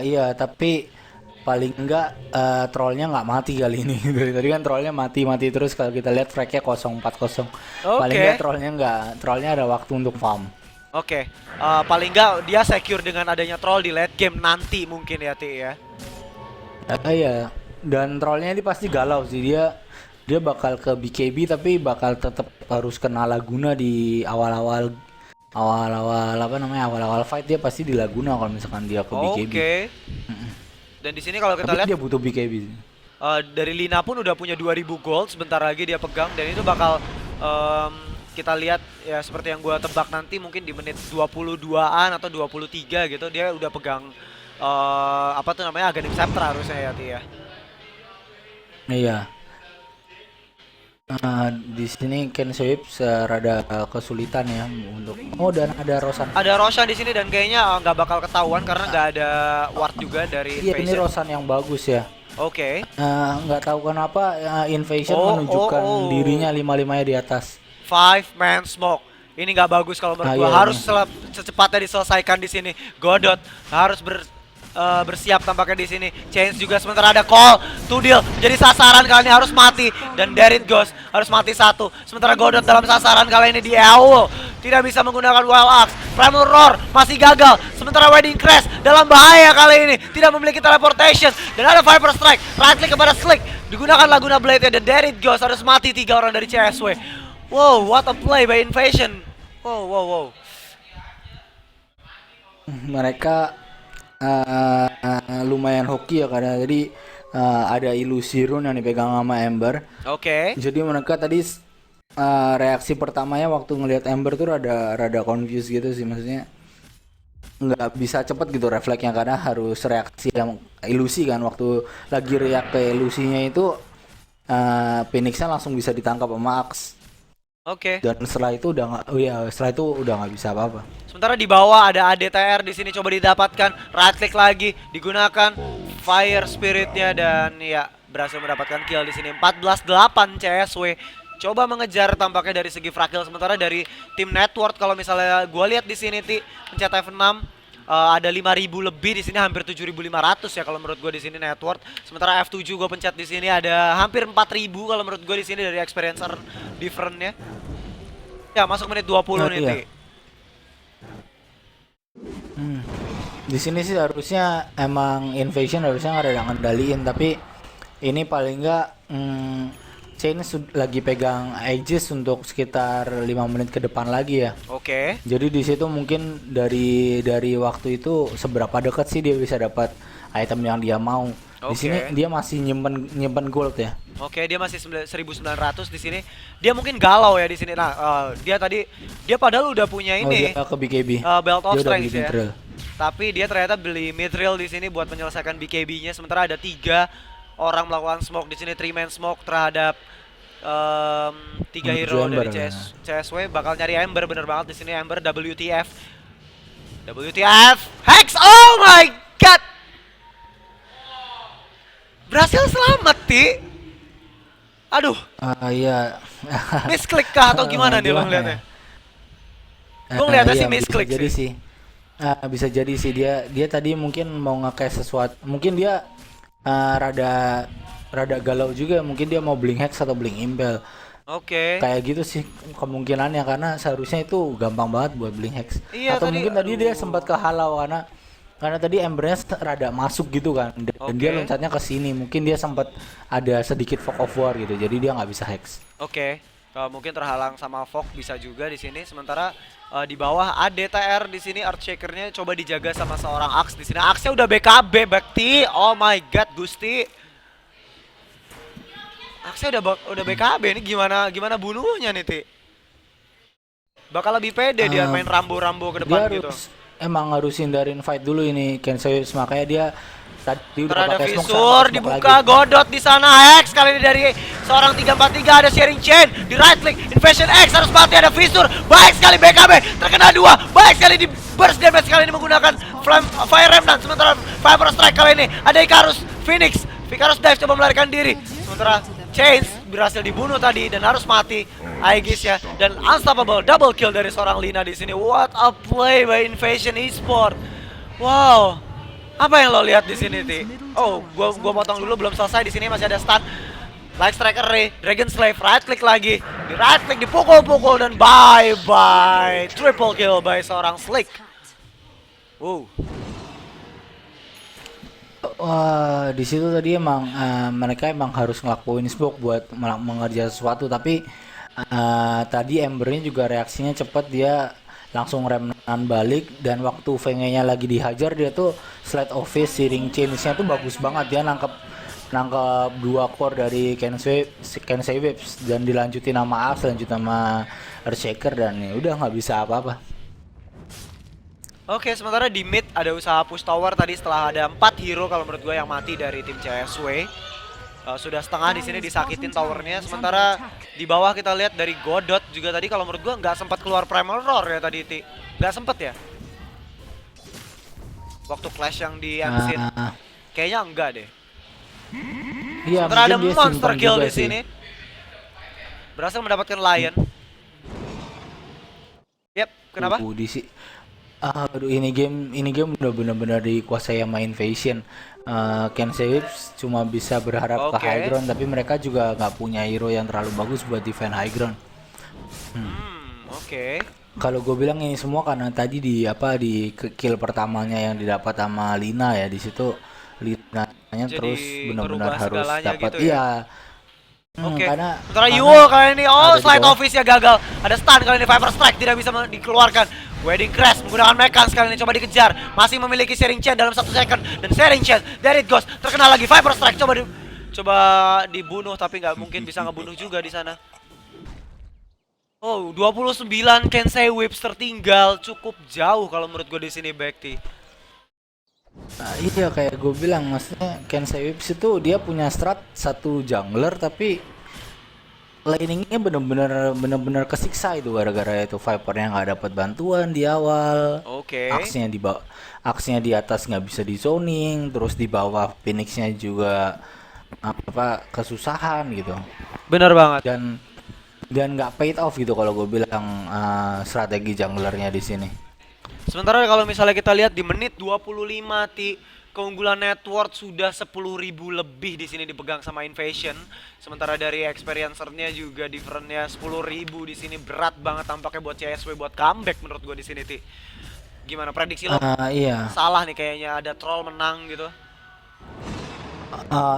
Iya, tapi paling enggak trollnya nggak mati kali ini. Dari tadi kan trollnya mati terus, kalau kita lihat fragnya 040. Paling Oke. enggak trollnya ada waktu untuk farm. Oke, paling nggak dia secure dengan adanya troll di late game nanti mungkin ya Ti ya. Iya, dan trollnya ini pasti galau sih, dia bakal ke BKB tapi bakal tetap harus kena Laguna di awal-awal awal-awal fight. Dia pasti di Laguna kalau misalkan dia ke BKB. Oke. Dan di sini kalau kita Tapi lihat dia butuh BKB sih. dari Lina pun udah punya 2000 gold, sebentar lagi dia pegang dan itu bakal kita lihat ya seperti yang gua tebak nanti mungkin di menit 22-an atau 23 gitu dia udah pegang apa tuh namanya Aghanim Scepter harusnya ya Ti ya. Iya. Di sini Ken Sweep rada kesulitan ya untuk. Oh, dan ada Rosan. Ada Roshan di sini dan kayaknya nggak bakal ketahuan karena nggak ada ward juga dari Iya, ini Invasion. Rosan yang bagus ya. Oke. Nggak tahu kenapa Invasion Oh, menunjukkan oh, oh. dirinya 5-5-nya di atas. 5-man smoke. Ini nggak bagus kalau menurut gua. Iya, Harus ini. secepatnya diselesaikan di sini. Godot harus bersiap tampaknya di sini. Chains juga sementara ada call. Tudil menjadi sasaran kali ini harus mati dan Derit Ghost harus mati 1. Sementara Godot dalam sasaran kali ini di Eul tidak bisa menggunakan Wild Axe. Primal Roar masih gagal. Sementara Wedding Crash dalam bahaya kali ini, tidak memiliki teleportation dan ada Viper Strike. Right click kepada Slick. Digunakan Laguna Blade dan Derit Ghost harus mati 3 orang dari CSW. Wow, what a play by Invasion. Wow. Mereka lumayan hoki ya, karena tadi ada ilusi rune yang dipegang sama Ember. Oke. Jadi mereka tadi reaksi pertamanya waktu ngelihat Ember tuh rada confused gitu sih, maksudnya nggak bisa cepet gitu refleksnya karena harus reaksi yang ilusi kan. Waktu lagi react ke ilusinya itu Phoenix-nya langsung bisa ditangkap sama Axe. Oke. Dan setelah itu udah nggak bisa apa-apa. Sementara di bawah ada ADTR di sini coba didapatkan, right click lagi digunakan Fire Spirit-nya dan ya berhasil mendapatkan kill di sini. 14-8 CSW. Coba mengejar tampaknya dari segi fragile, sementara dari tim Network kalau misalnya gua lihat di sini Ti pencet F6 ada 5.000 lebih di sini, hampir 7.500 ya kalau menurut gue di sini Network. Sementara F7 gue pencet di sini ada hampir 4.000 kalau menurut gue di sini dari experiencer different-nya. Ya masuk menit 20 nih Iya. Ti. Di sini sih harusnya emang Invasion harusnya nggak ada yang ngendaliin, tapi ini paling nggak Chain lagi pegang Aegis untuk sekitar 5 menit ke depan lagi ya. Oke. Jadi di situ mungkin dari waktu itu seberapa dekat sih dia bisa dapat item yang dia mau. Di Oke. sini dia masih nyimpen gold ya. Oke, dia masih 1900 di sini. Dia mungkin galau ya di sini. Nah, dia padahal udah punya Oh, ini dia ke BKB. Belt of Dia udah Strength beli ya. Mithril. Tapi dia ternyata beli Mithril di sini buat menyelesaikan BKB-nya. Sementara ada 3 orang melakukan smoke di sini, 3-man smoke terhadap 3 Menuju hero Ember, dari ya. CSW. Bakal nyari Ember, bener banget di sini Ember. WTF Hex. Oh my god, berhasil selamat Ti. Aduh, Iya. misklik kah atau gimana nih lo Gimana ngeliatnya? ya? Gue ngeliatnya sih Iya, misklik bisa jadi sih. sih. Bisa jadi sih dia tadi mungkin mau nge-cash sesuatu. Mungkin dia rada galau juga, mungkin dia mau blink hex atau blink impel. Oke. Kayak gitu sih kemungkinannya, karena seharusnya itu gampang banget buat bling hex. Iya Atau tadi, mungkin tadi dia aduh. sempat kehalau karena tadi embernya rada masuk gitu kan, dan dia Oke. loncatnya ke sini. Mungkin dia sempat ada sedikit fog of war gitu, jadi dia nggak bisa hex. Oke, mungkin terhalang sama Fog bisa juga di sini. Sementara di bawah ADTR di sini Earthshaker-nya coba dijaga sama seorang Axe di sini. Axe-nya udah BKB Bakti. Oh my god, Gusti. Axe-nya udah BKB ini gimana bunuhnya nih, Ti? Bakal lebih pede dia Eh, main Rambo-Rambo ke Dia depan gitu. harus hindarin fight dulu ini Kensei, makanya dia tadi udah Terada pakai smoke, sekarang visur pakai smoke dibuka lagi. Godot di sana. X kali ini dari seorang 343 ada sharing chain di right click invasion X harus mati, ada visur. Baik sekali BKB terkena dua. Baik sekali di burst damage kali ini menggunakan flame fire remnant. Sementara Viper strike kali ini ada Icarus Phoenix. Icarus dive coba melarikan diri. Sementara Chains berhasil dibunuh tadi dan harus mati Aegis ya, dan unstoppable double kill dari seorang Lina di sini. What a play by Invasion Esport. Wow. Apa yang lo lihat di sini, Ti? Oh, gua potong dulu, belum selesai. Di sini masih ada stun. Light Striker Ray, Dragon Slave, right click lagi. Di right click dipukul-pukul dan bye-bye. Triple kill by seorang Slick. Wow. Wah, di situ tadi emang mereka emang harus ngelakuin smoke buat mengerjakan sesuatu, tapi tadi Embernya juga reaksinya cepat, dia langsung remnant balik, dan waktu Venge-nya lagi dihajar dia tuh slide of fist, searing chains-nya tuh bagus banget, dia nangkep dua core dari Kensei Waves dan dilanjutin sama Axe, lanjut sama Earthshaker, dan ya udah nggak bisa apa-apa. Oke, sementara di mid ada usaha push tower tadi setelah ada 4 hero kalau menurut gue yang mati dari tim CSW. Sudah setengah di sini disakitin towernya. Sementara di bawah kita lihat dari Godot juga tadi kalau menurut gue nggak sempat keluar Primal Roar ya tadi, Ti. Nggak sempet ya? Waktu clash yang di Unseen. Ah, Kayaknya enggak deh. iya, Sementara ada mungkin dia monster simpan kill juga di sih. sini. Berhasil mendapatkan Lion. Yep, kenapa? Aduh, ini game udah benar-benar dikuasai sama Invasion. Kensei Waves cuma bisa berharap ke Oke. high ground, tapi mereka juga nggak punya hero yang terlalu bagus buat defend high ground. Oke. Kalau gue bilang ini semua karena tadi di kill pertamanya yang didapat sama Lina ya, di situ Linanya Jadi terus benar-benar ngerubah harus segalanya dapat, gitu ya? iya. Oke. Karena Sementara Yuo kali ini ada di slide bawah. office ya gagal. Ada stun kali ini, Viper Strike tidak bisa dikeluarkan. Wedding Crash menggunakan Mekans kali ini coba dikejar. Masih memiliki sharing chain dalam 1 second dan sharing chain dari it goes. Terkenal lagi Viper Strike coba dibunuh tapi nggak mungkin bisa ngebunuh juga di sana. Oh, 29 Kensei Whips tertinggal cukup jauh kalau menurut gue di sini Bekti. Iya, kayak gue bilang, maksudnya Kensei Waves itu dia punya strat satu jungler, tapi laningnya bener-bener kesiksa itu gara-gara itu Vipernya nggak dapat bantuan di awal. Oke. Aksnya di atas nggak bisa di zoning, terus di bawah Phoenixnya juga kesusahan gitu, Benar banget. dan nggak paid off gitu kalau gue bilang strategi junglernya di sini. Sementara kalau misalnya kita lihat di menit 25 keunggulan network sudah 10.000 lebih di sini dipegang sama Invasion. Sementara dari experiencernya juga differentnya 10.000 di sini, berat banget tampaknya buat CSW buat comeback menurut gue di sini, Ti. Gimana prediksi lo? Iya. Salah nih kayaknya, ada troll menang gitu.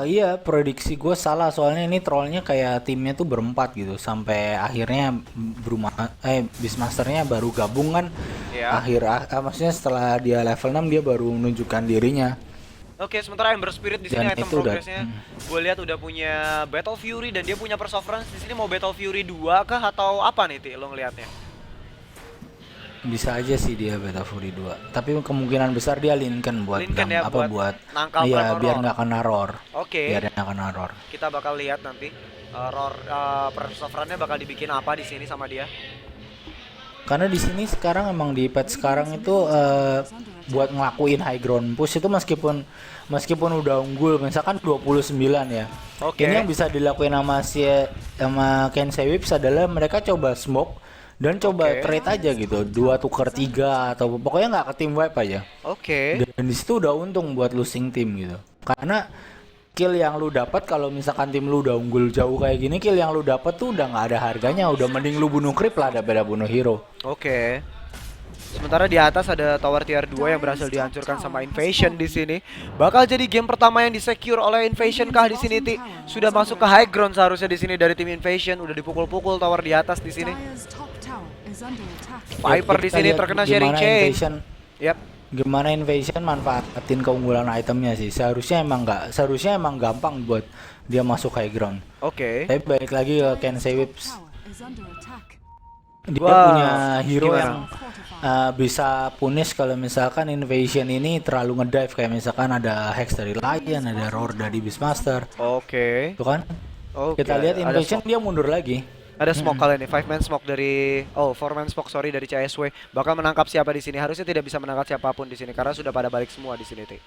Iya, prediksi gue salah, soalnya ini trollnya kayak timnya tuh berempat gitu sampai akhirnya Beastmasternya baru gabung kan. Iya. Maksudnya setelah dia level 6 dia baru menunjukkan dirinya. Oke, sementara Ember Spirit di sini Dan item itu udah- progressnya gue lihat udah punya Battle Fury dan dia punya Perseverance di sini. Mau Battle Fury 2 kah atau apa nih, Ti, lo ngelihatnya? Bisa aja sih dia Beta Fury 2. Tapi kemungkinan besar dia Lincoln buat Lincoln ya, buat nangkal iya, Primal biar Roar. nggak kena roar. Oke. Biar nggak kena roar. Kita bakal lihat nanti Perseverance-nya bakal dibikin apa di sini sama dia. Karena di sini sekarang emang di patch sekarang itu buat ngelakuin high ground push itu meskipun udah unggul misalkan 29 ya. Oke. Ini yang bisa dilakuin sama Kensei Waves adalah mereka coba smoke dan coba Oke. trade aja gitu, 2 tuker 3 atau pokoknya nggak ke team wipe aja. Oke. Dan di situ udah untung buat losing tim gitu. Karena kill yang lu dapat kalau misalkan tim lu udah unggul jauh kayak gini, kill yang lu dapat tuh udah nggak ada harganya, udah mending lu bunuh creep lah daripada bunuh hero. Oke. Sementara di atas ada tower tier 2 yang berhasil dihancurkan sama Invasion di sini. Bakal jadi game pertama yang disecure oleh Invasion kah di sini, Ti? Sudah masuk ke high ground seharusnya di sini dari tim Invasion, udah dipukul-pukul tower di atas di sini. Dire's top tower is under attack. Viper di Kita sini lihat terkena gimana sharing chain. Invasion, Yap. gimana Invasion manfaatin keunggulan itemnya sih. Seharusnya emang gampang buat dia masuk high ground. Oke. Tapi balik lagi ke Kensei Whips. Tower is under attack. Dia Wah, punya hero gimana? yang bisa punish kalau misalkan Invasion ini terlalu ngedive, kayak misalkan ada Hex dari Lion, ada Roar dari Beastmaster. Oke. Tuh kan? Oke. Kita lihat Ada Invasion smoke. dia mundur lagi. Ada smoke kali ini, 5 man smoke dari 4 man smoke sorry dari CSW. Bakal menangkap siapa di sini? Harusnya tidak bisa menangkap siapapun di sini karena sudah pada balik semua di sini, Ti.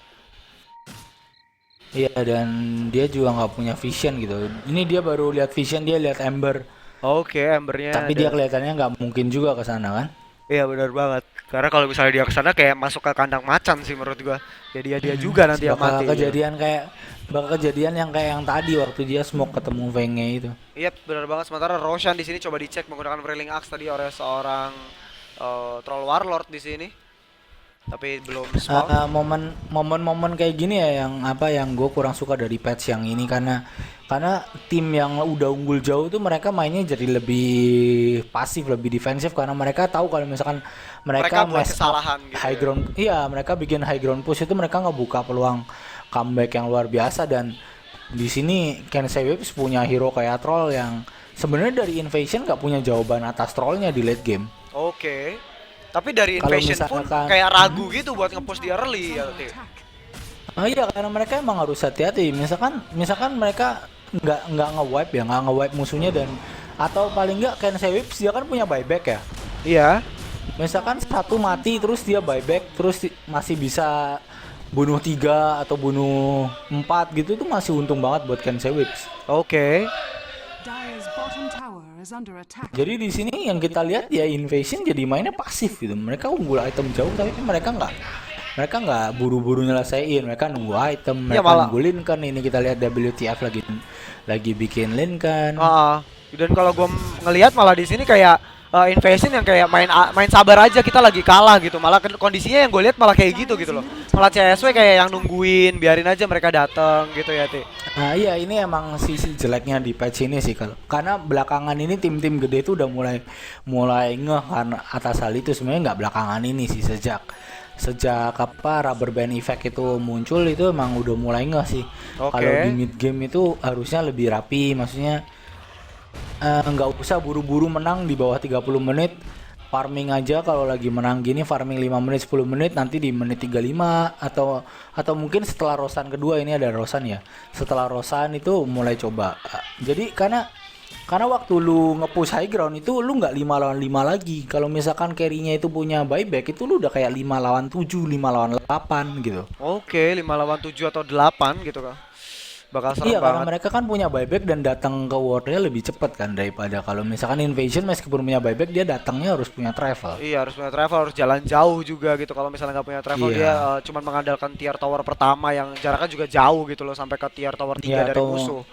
Iya, dan dia juga nggak punya vision gitu. Ini dia baru lihat vision, dia lihat Ember. Oke, Embernya Tapi ada. dia kelihatannya nggak mungkin juga ke sana kan? Iya benar banget. Karena kalau misalnya dia kesana kayak masuk ke kandang macan sih menurut gua. Ya dia juga nanti yang bakal mati. kejadian yang kayak yang tadi waktu dia smoke ketemu Venge itu. Iya benar banget. Sementara Roshan di sini coba dicek menggunakan Wailing Axe tadi oleh seorang Troll Warlord di sini. Tapi belum spawn. Momen-momen kayak gini ya yang gue kurang suka dari patch yang ini, karena tim yang udah unggul jauh tuh mereka mainnya jadi lebih pasif, lebih defensif, karena mereka tahu kalau misalkan mereka Buat mess up kesalahan gitu. high ground. Iya, mereka bikin high ground push itu mereka ngebuka peluang comeback yang luar biasa. Dan di sini Kensei Whips punya hero kayak Troll yang sebenarnya dari Invasion gak punya jawaban atas trollnya di late game. Oke. Tapi dari Kalau Invasion pun misalkan- kayak ragu gitu buat nge-push di early ya, Ti. Iya, karena mereka emang harus hati-hati. Misalkan mereka nggak nge-wipe musuhnya, dan atau paling nggak Kensei Whips dia kan punya buyback ya. Iya. Misalkan satu mati terus dia buyback terus masih bisa bunuh 3 atau bunuh 4 gitu, tuh masih untung banget buat Kensei Whips. Oke. Dire's bottom tower is under attack. Jadi di sini yang kita lihat ya Invasion jadi mainnya pasif gitu. Mereka unggul item jauh tapi mereka nggak buru-buru nyelesain. Mereka nunggu item, Ya, mereka malah- nunggu Lincoln. Ini kita lihat WTF lagi bikin Lincoln. Dan kalau gua ngelihat malah di sini kayak Invasion yang kayak main sabar aja, kita lagi kalah gitu. Malah kondisinya yang gue lihat malah kayak gitu loh. Malah CSW kayak yang nungguin, biarin aja mereka datang gitu ya, Ti. Nah iya, ini emang sisi jeleknya di patch ini sih, karena belakangan ini tim-tim gede itu udah mulai ngeh karena atas hal itu. Sebenarnya nggak belakangan ini sih, sejak rubber band effect itu muncul itu emang udah mulai ngeh sih. Oke. Kalau di mid game itu harusnya lebih rapi, maksudnya nggak usah buru-buru menang di bawah 30 menit. Farming aja, kalau lagi menang gini farming 5 menit 10 menit, nanti di menit 35 atau mungkin setelah Rosan kedua, ini ada Rosan ya. Setelah Rosan itu mulai coba. Jadi karena waktu lu nge-push high ground itu lu nggak 5 lawan 5 lagi. Kalau misalkan carry-nya itu punya buyback, itu lu udah kayak 5 lawan 7, 5 lawan 8 gitu. Oke, 5 lawan 7 atau 8 gitu kan. Bakal serem Iya, karena banget. mereka kan punya buyback dan datang ke wardnya lebih cepat kan daripada kalau misalkan Invasion meskipun punya buyback dia datangnya harus punya travel. Iya, harus punya travel, harus jalan jauh juga gitu. Kalau misalnya nggak punya travel, Iya. dia cuma mengandalkan tier tower pertama yang jaraknya juga jauh gitu loh, sampai ke tier tower 3 Iya, dari atau- musuh.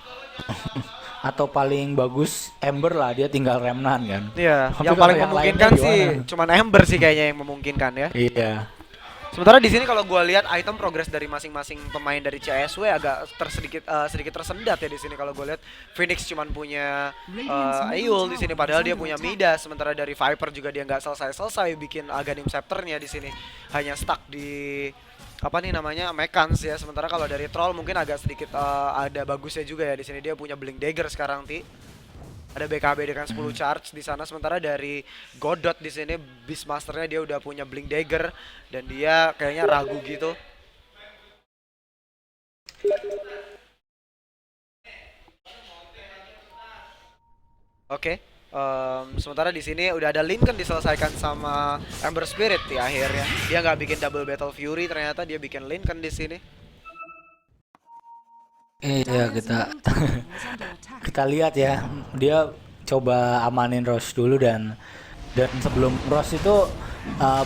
Atau paling bagus Ember lah, dia tinggal Remnant kan. Iya, Tapi yang kalau paling yang memungkinkan lainnya sih gimana? cuman Ember sih kayaknya yang memungkinkan ya. Iya. Sementara di sini kalau gua lihat item progress dari masing-masing pemain dari CSW agak sedikit tersendat ya di sini. Kalau gua lihat Phoenix cuman punya Eyul di sini, padahal dia punya Midas. Sementara dari Viper juga dia nggak selesai bikin Aghanim Scepter-nya di sini, hanya stuck di apa nih namanya Mechans ya. Sementara kalau dari Troll mungkin agak sedikit ada bagusnya juga ya di sini, dia punya Blink Dagger sekarang, Ti. Ada BKB dengan 10 charge di sana. Sementara dari Godot di sini Beastmaster-nya dia udah punya Blink Dagger dan dia kayaknya ragu gitu. Oke. Sementara di sini udah ada Lincoln diselesaikan sama Ember Spirit di akhirnya. Dia nggak bikin double battle Fury, ternyata dia bikin Lincoln di sini. Iya, Dire's kita middle tower is under attack. kita lihat ya, dia coba amanin Rosh dulu, dan sebelum Rosh itu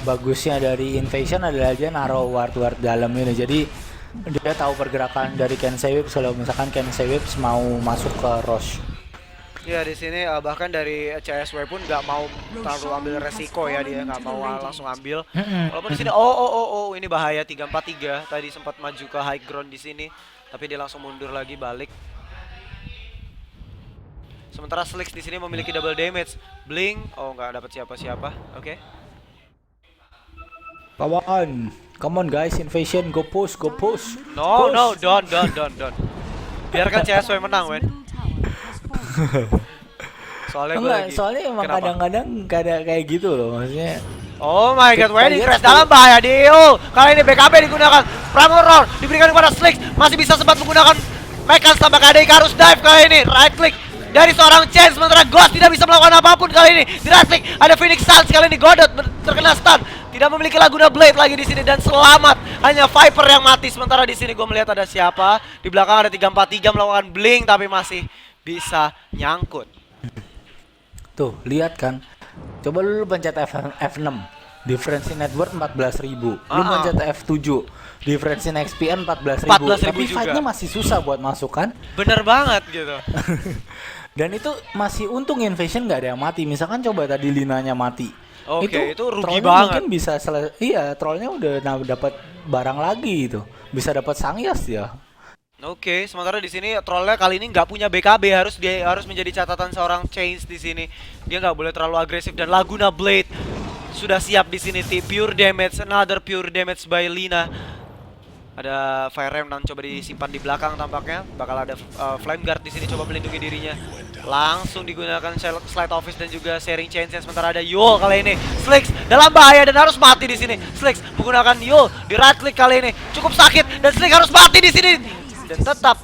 bagusnya dari Invasion adalah dia naruh ward dalam ini. Jadi Dia tahu pergerakan dari Kensei Whips kalau misalkan Kensei Whips mau masuk ke Roche. Ya di sini bahkan dari CSW pun nggak mau terlalu ambil resiko ya, dia nggak mau langsung ambil. Walaupun di sini ini bahaya 3-4-3, tadi sempat maju ke high ground di sini tapi dia langsung mundur lagi balik. Sementara Slicks di sini memiliki double damage. Blink, nggak dapat siapa-siapa. Oke. Kawan, come on guys, invasion, go push, go push. No, Push. no, don't. Biarkan CSW menang, men. Middle tower has fallen. Soalnya gue Enggak, lagi. soalnya emang Kenapa? kadang-kadang kayak gitu loh, maksudnya. Oh my god, Kita Wedding lihat Crash tuh. dalam bahaya Dio. Kali ini BKB digunakan. Pramoror diberikan kepada Slicks. Masih bisa sempat menggunakan Mekans tanpa KDI harus dive kali ini. Right click dari seorang Chance, sementara Ghost tidak bisa melakukan apapun kali ini. Di right click ada Phoenix Suns kali ini, Godot terkena stun. Tidak memiliki Laguna Blade lagi di sini dan selamat. Hanya Viper yang mati. Sementara di sini gue melihat ada siapa. Di belakang ada 343 melakukan blink tapi masih bisa nyangkut. Tuh, lihat kan. Coba lu pencet F6. Difference net worth 14.000. Lu pencet F7. Difference XPN 14.000. 14.000 Tapi juga. fight-nya masih susah buat masuk kan? Bener banget gitu. Dan itu masih untung Invasion nggak ada yang mati. Misalkan coba tadi Linanya mati. Oke, itu rugi trollnya banget. Mungkin bisa iya, trollnya udah dapat barang lagi itu. Bisa dapat Sangyas ya. Oke, sementara di sini trollnya kali ini nggak punya BKB, harus menjadi catatan seorang Chains di sini. Dia nggak boleh terlalu agresif dan Laguna Blade sudah siap di sini. Pure damage, another pure damage by Lina. Ada Fire Remnant coba disimpan di belakang tampaknya. Bakal ada Flame Guard di sini coba melindungi dirinya. Langsung digunakan Slide Office dan juga Sharing Chains. Sementara ada Yul kali ini. Slicks dalam bahaya dan harus mati di sini. Slicks menggunakan Yul di right click kali ini. Cukup sakit dan Slicks harus mati di sini. Dan tetap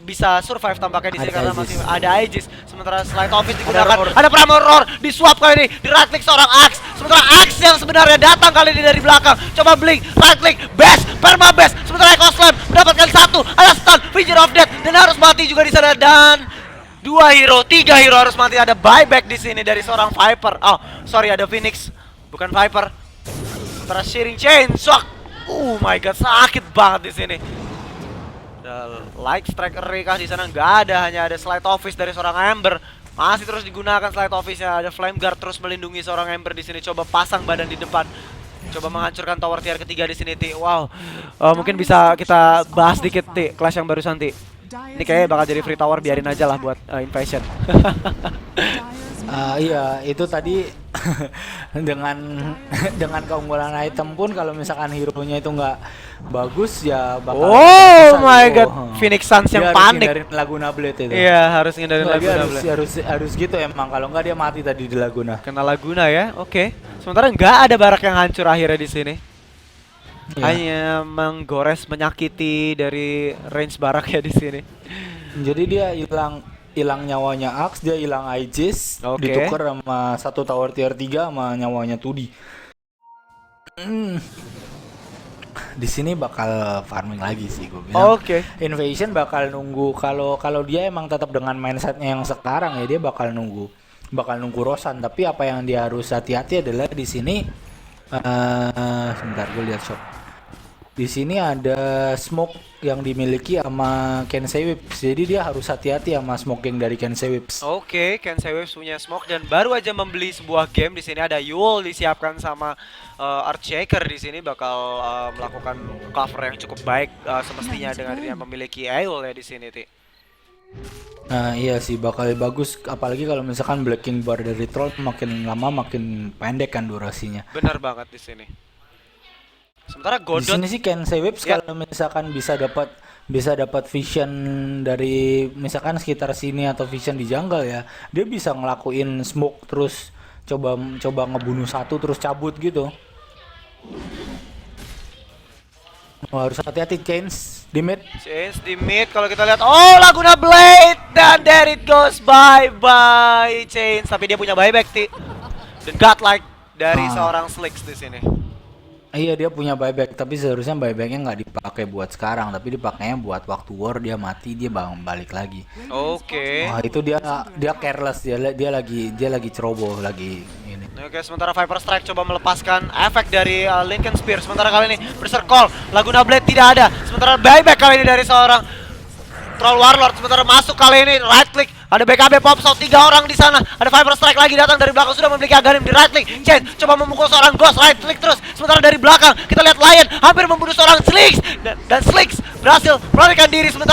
bisa survive tampaknya di sini Ada karena Aegis. masih ada Aegis. Sementara Slide Office digunakan. Ada Pramoror di swap kali ini. Di right click seorang Axe. Sementara Axe yang sebenarnya datang kali ini dari belakang. Coba blink, right click, best, perma best. Sementara Echo Slam mendapatkan satu. Ada stun, Vision of Death dan harus mati juga di sana dan 3 hero harus mati. Ada buyback di sini dari seorang Viper. Oh, sorry ada Phoenix, bukan Viper. Sementara Sharing Chain, shock. Oh my god, sakit banget di sini. Ada Light Strike Array kah di sana? Nggak ada, hanya ada Slide Office dari seorang Ember. Masih terus digunakan Slide Office-nya. Ada Flame Guard terus melindungi seorang Ember di sini. Coba pasang badan di depan. Coba menghancurkan tower tier ketiga di sini, Ti. Wow. Mungkin bisa kita bahas dikit, Ti, kelas yang barusan, Ti. Ini kayaknya bakal jadi free tower, biarin aja lah buat Invasion. Iya, itu tadi dengan keunggulan item pun kalau misalkan hero-nya itu nggak bagus ya bakal Oh susah my gitu. god, Phoenix Suns Dia yang harus panik. hindarin Laguna Blade itu. Iya, harus ngindarin Nggak, dia Laguna harus, Blade. harus gitu emang, kalau nggak dia mati tadi di Laguna. Kena Laguna ya, oke. Sementara nggak ada barak yang hancur akhirnya di sini. Iya. Hanya menggores, menyakiti dari range barak ya di sini. Jadi dia hilang nyawanya Axe, dia hilang Aegis, Oke. ditukar sama satu tower tier 3 sama nyawanya Tudi. Di sini bakal farming lagi sih gue bilang. Oke. Invasion bakal nunggu, kalau dia emang tetap dengan mindsetnya yang sekarang ya dia bakal nunggu Rosan. Tapi apa yang dia harus hati-hati adalah di sini sebentar gue lihat shop. Di sini ada smoke yang dimiliki sama Kensei Whips. Jadi dia harus hati-hati sama smoking dari Kensei Whips. Oke, Kensei Waves punya smoke dan baru aja membeli sebuah game. Di sini ada Yul disiapkan sama Archshaker di sini bakal melakukan cover yang cukup baik semestinya dengan dia memiliki Eul ya di sini, Ti. Nah iya sih bakal bagus, apalagi kalau misalkan Blacking Bar dari Troll makin lama makin pendek kan durasinya. Benar banget di sini. Sementara Di Godot sini sih Kensei Whips Ya. kalau misalkan bisa dapat vision dari misalkan sekitar sini atau vision di jungle ya, dia bisa ngelakuin smoke terus coba ngebunuh satu terus cabut gitu. Harus hati-hati Chains di mid. Chains di mid kalau kita lihat. Oh, Laguna Blade dan there it goes, bye bye Chains. Tapi dia punya buyback, Ti. Dan godlike dari seorang Slicks di sini. Iya dia punya buyback, tapi seharusnya buybacknya nggak dipakai buat sekarang, tapi dipakainya buat waktu war dia mati dia balik lagi. Oke. Wah itu dia careless, dia lagi ceroboh lagi ini. Oke, sementara Viper Strike coba melepaskan efek dari Lincoln Spear. Sementara kali ini Berserk Call, Laguna Blade tidak ada. Sementara buyback kali ini dari seorang Troll Warlord. Sementara masuk kali ini right click. Ada BKB pop shot 3 orang di sana. Ada Viper Strike lagi datang dari belakang, sudah memiliki Aghanim di right click. Chen coba memukul seorang Ghost, right click terus. Sementara dari belakang kita lihat Lion hampir membunuh seorang Slicks dan Slicks berhasil melarikan diri. Sementara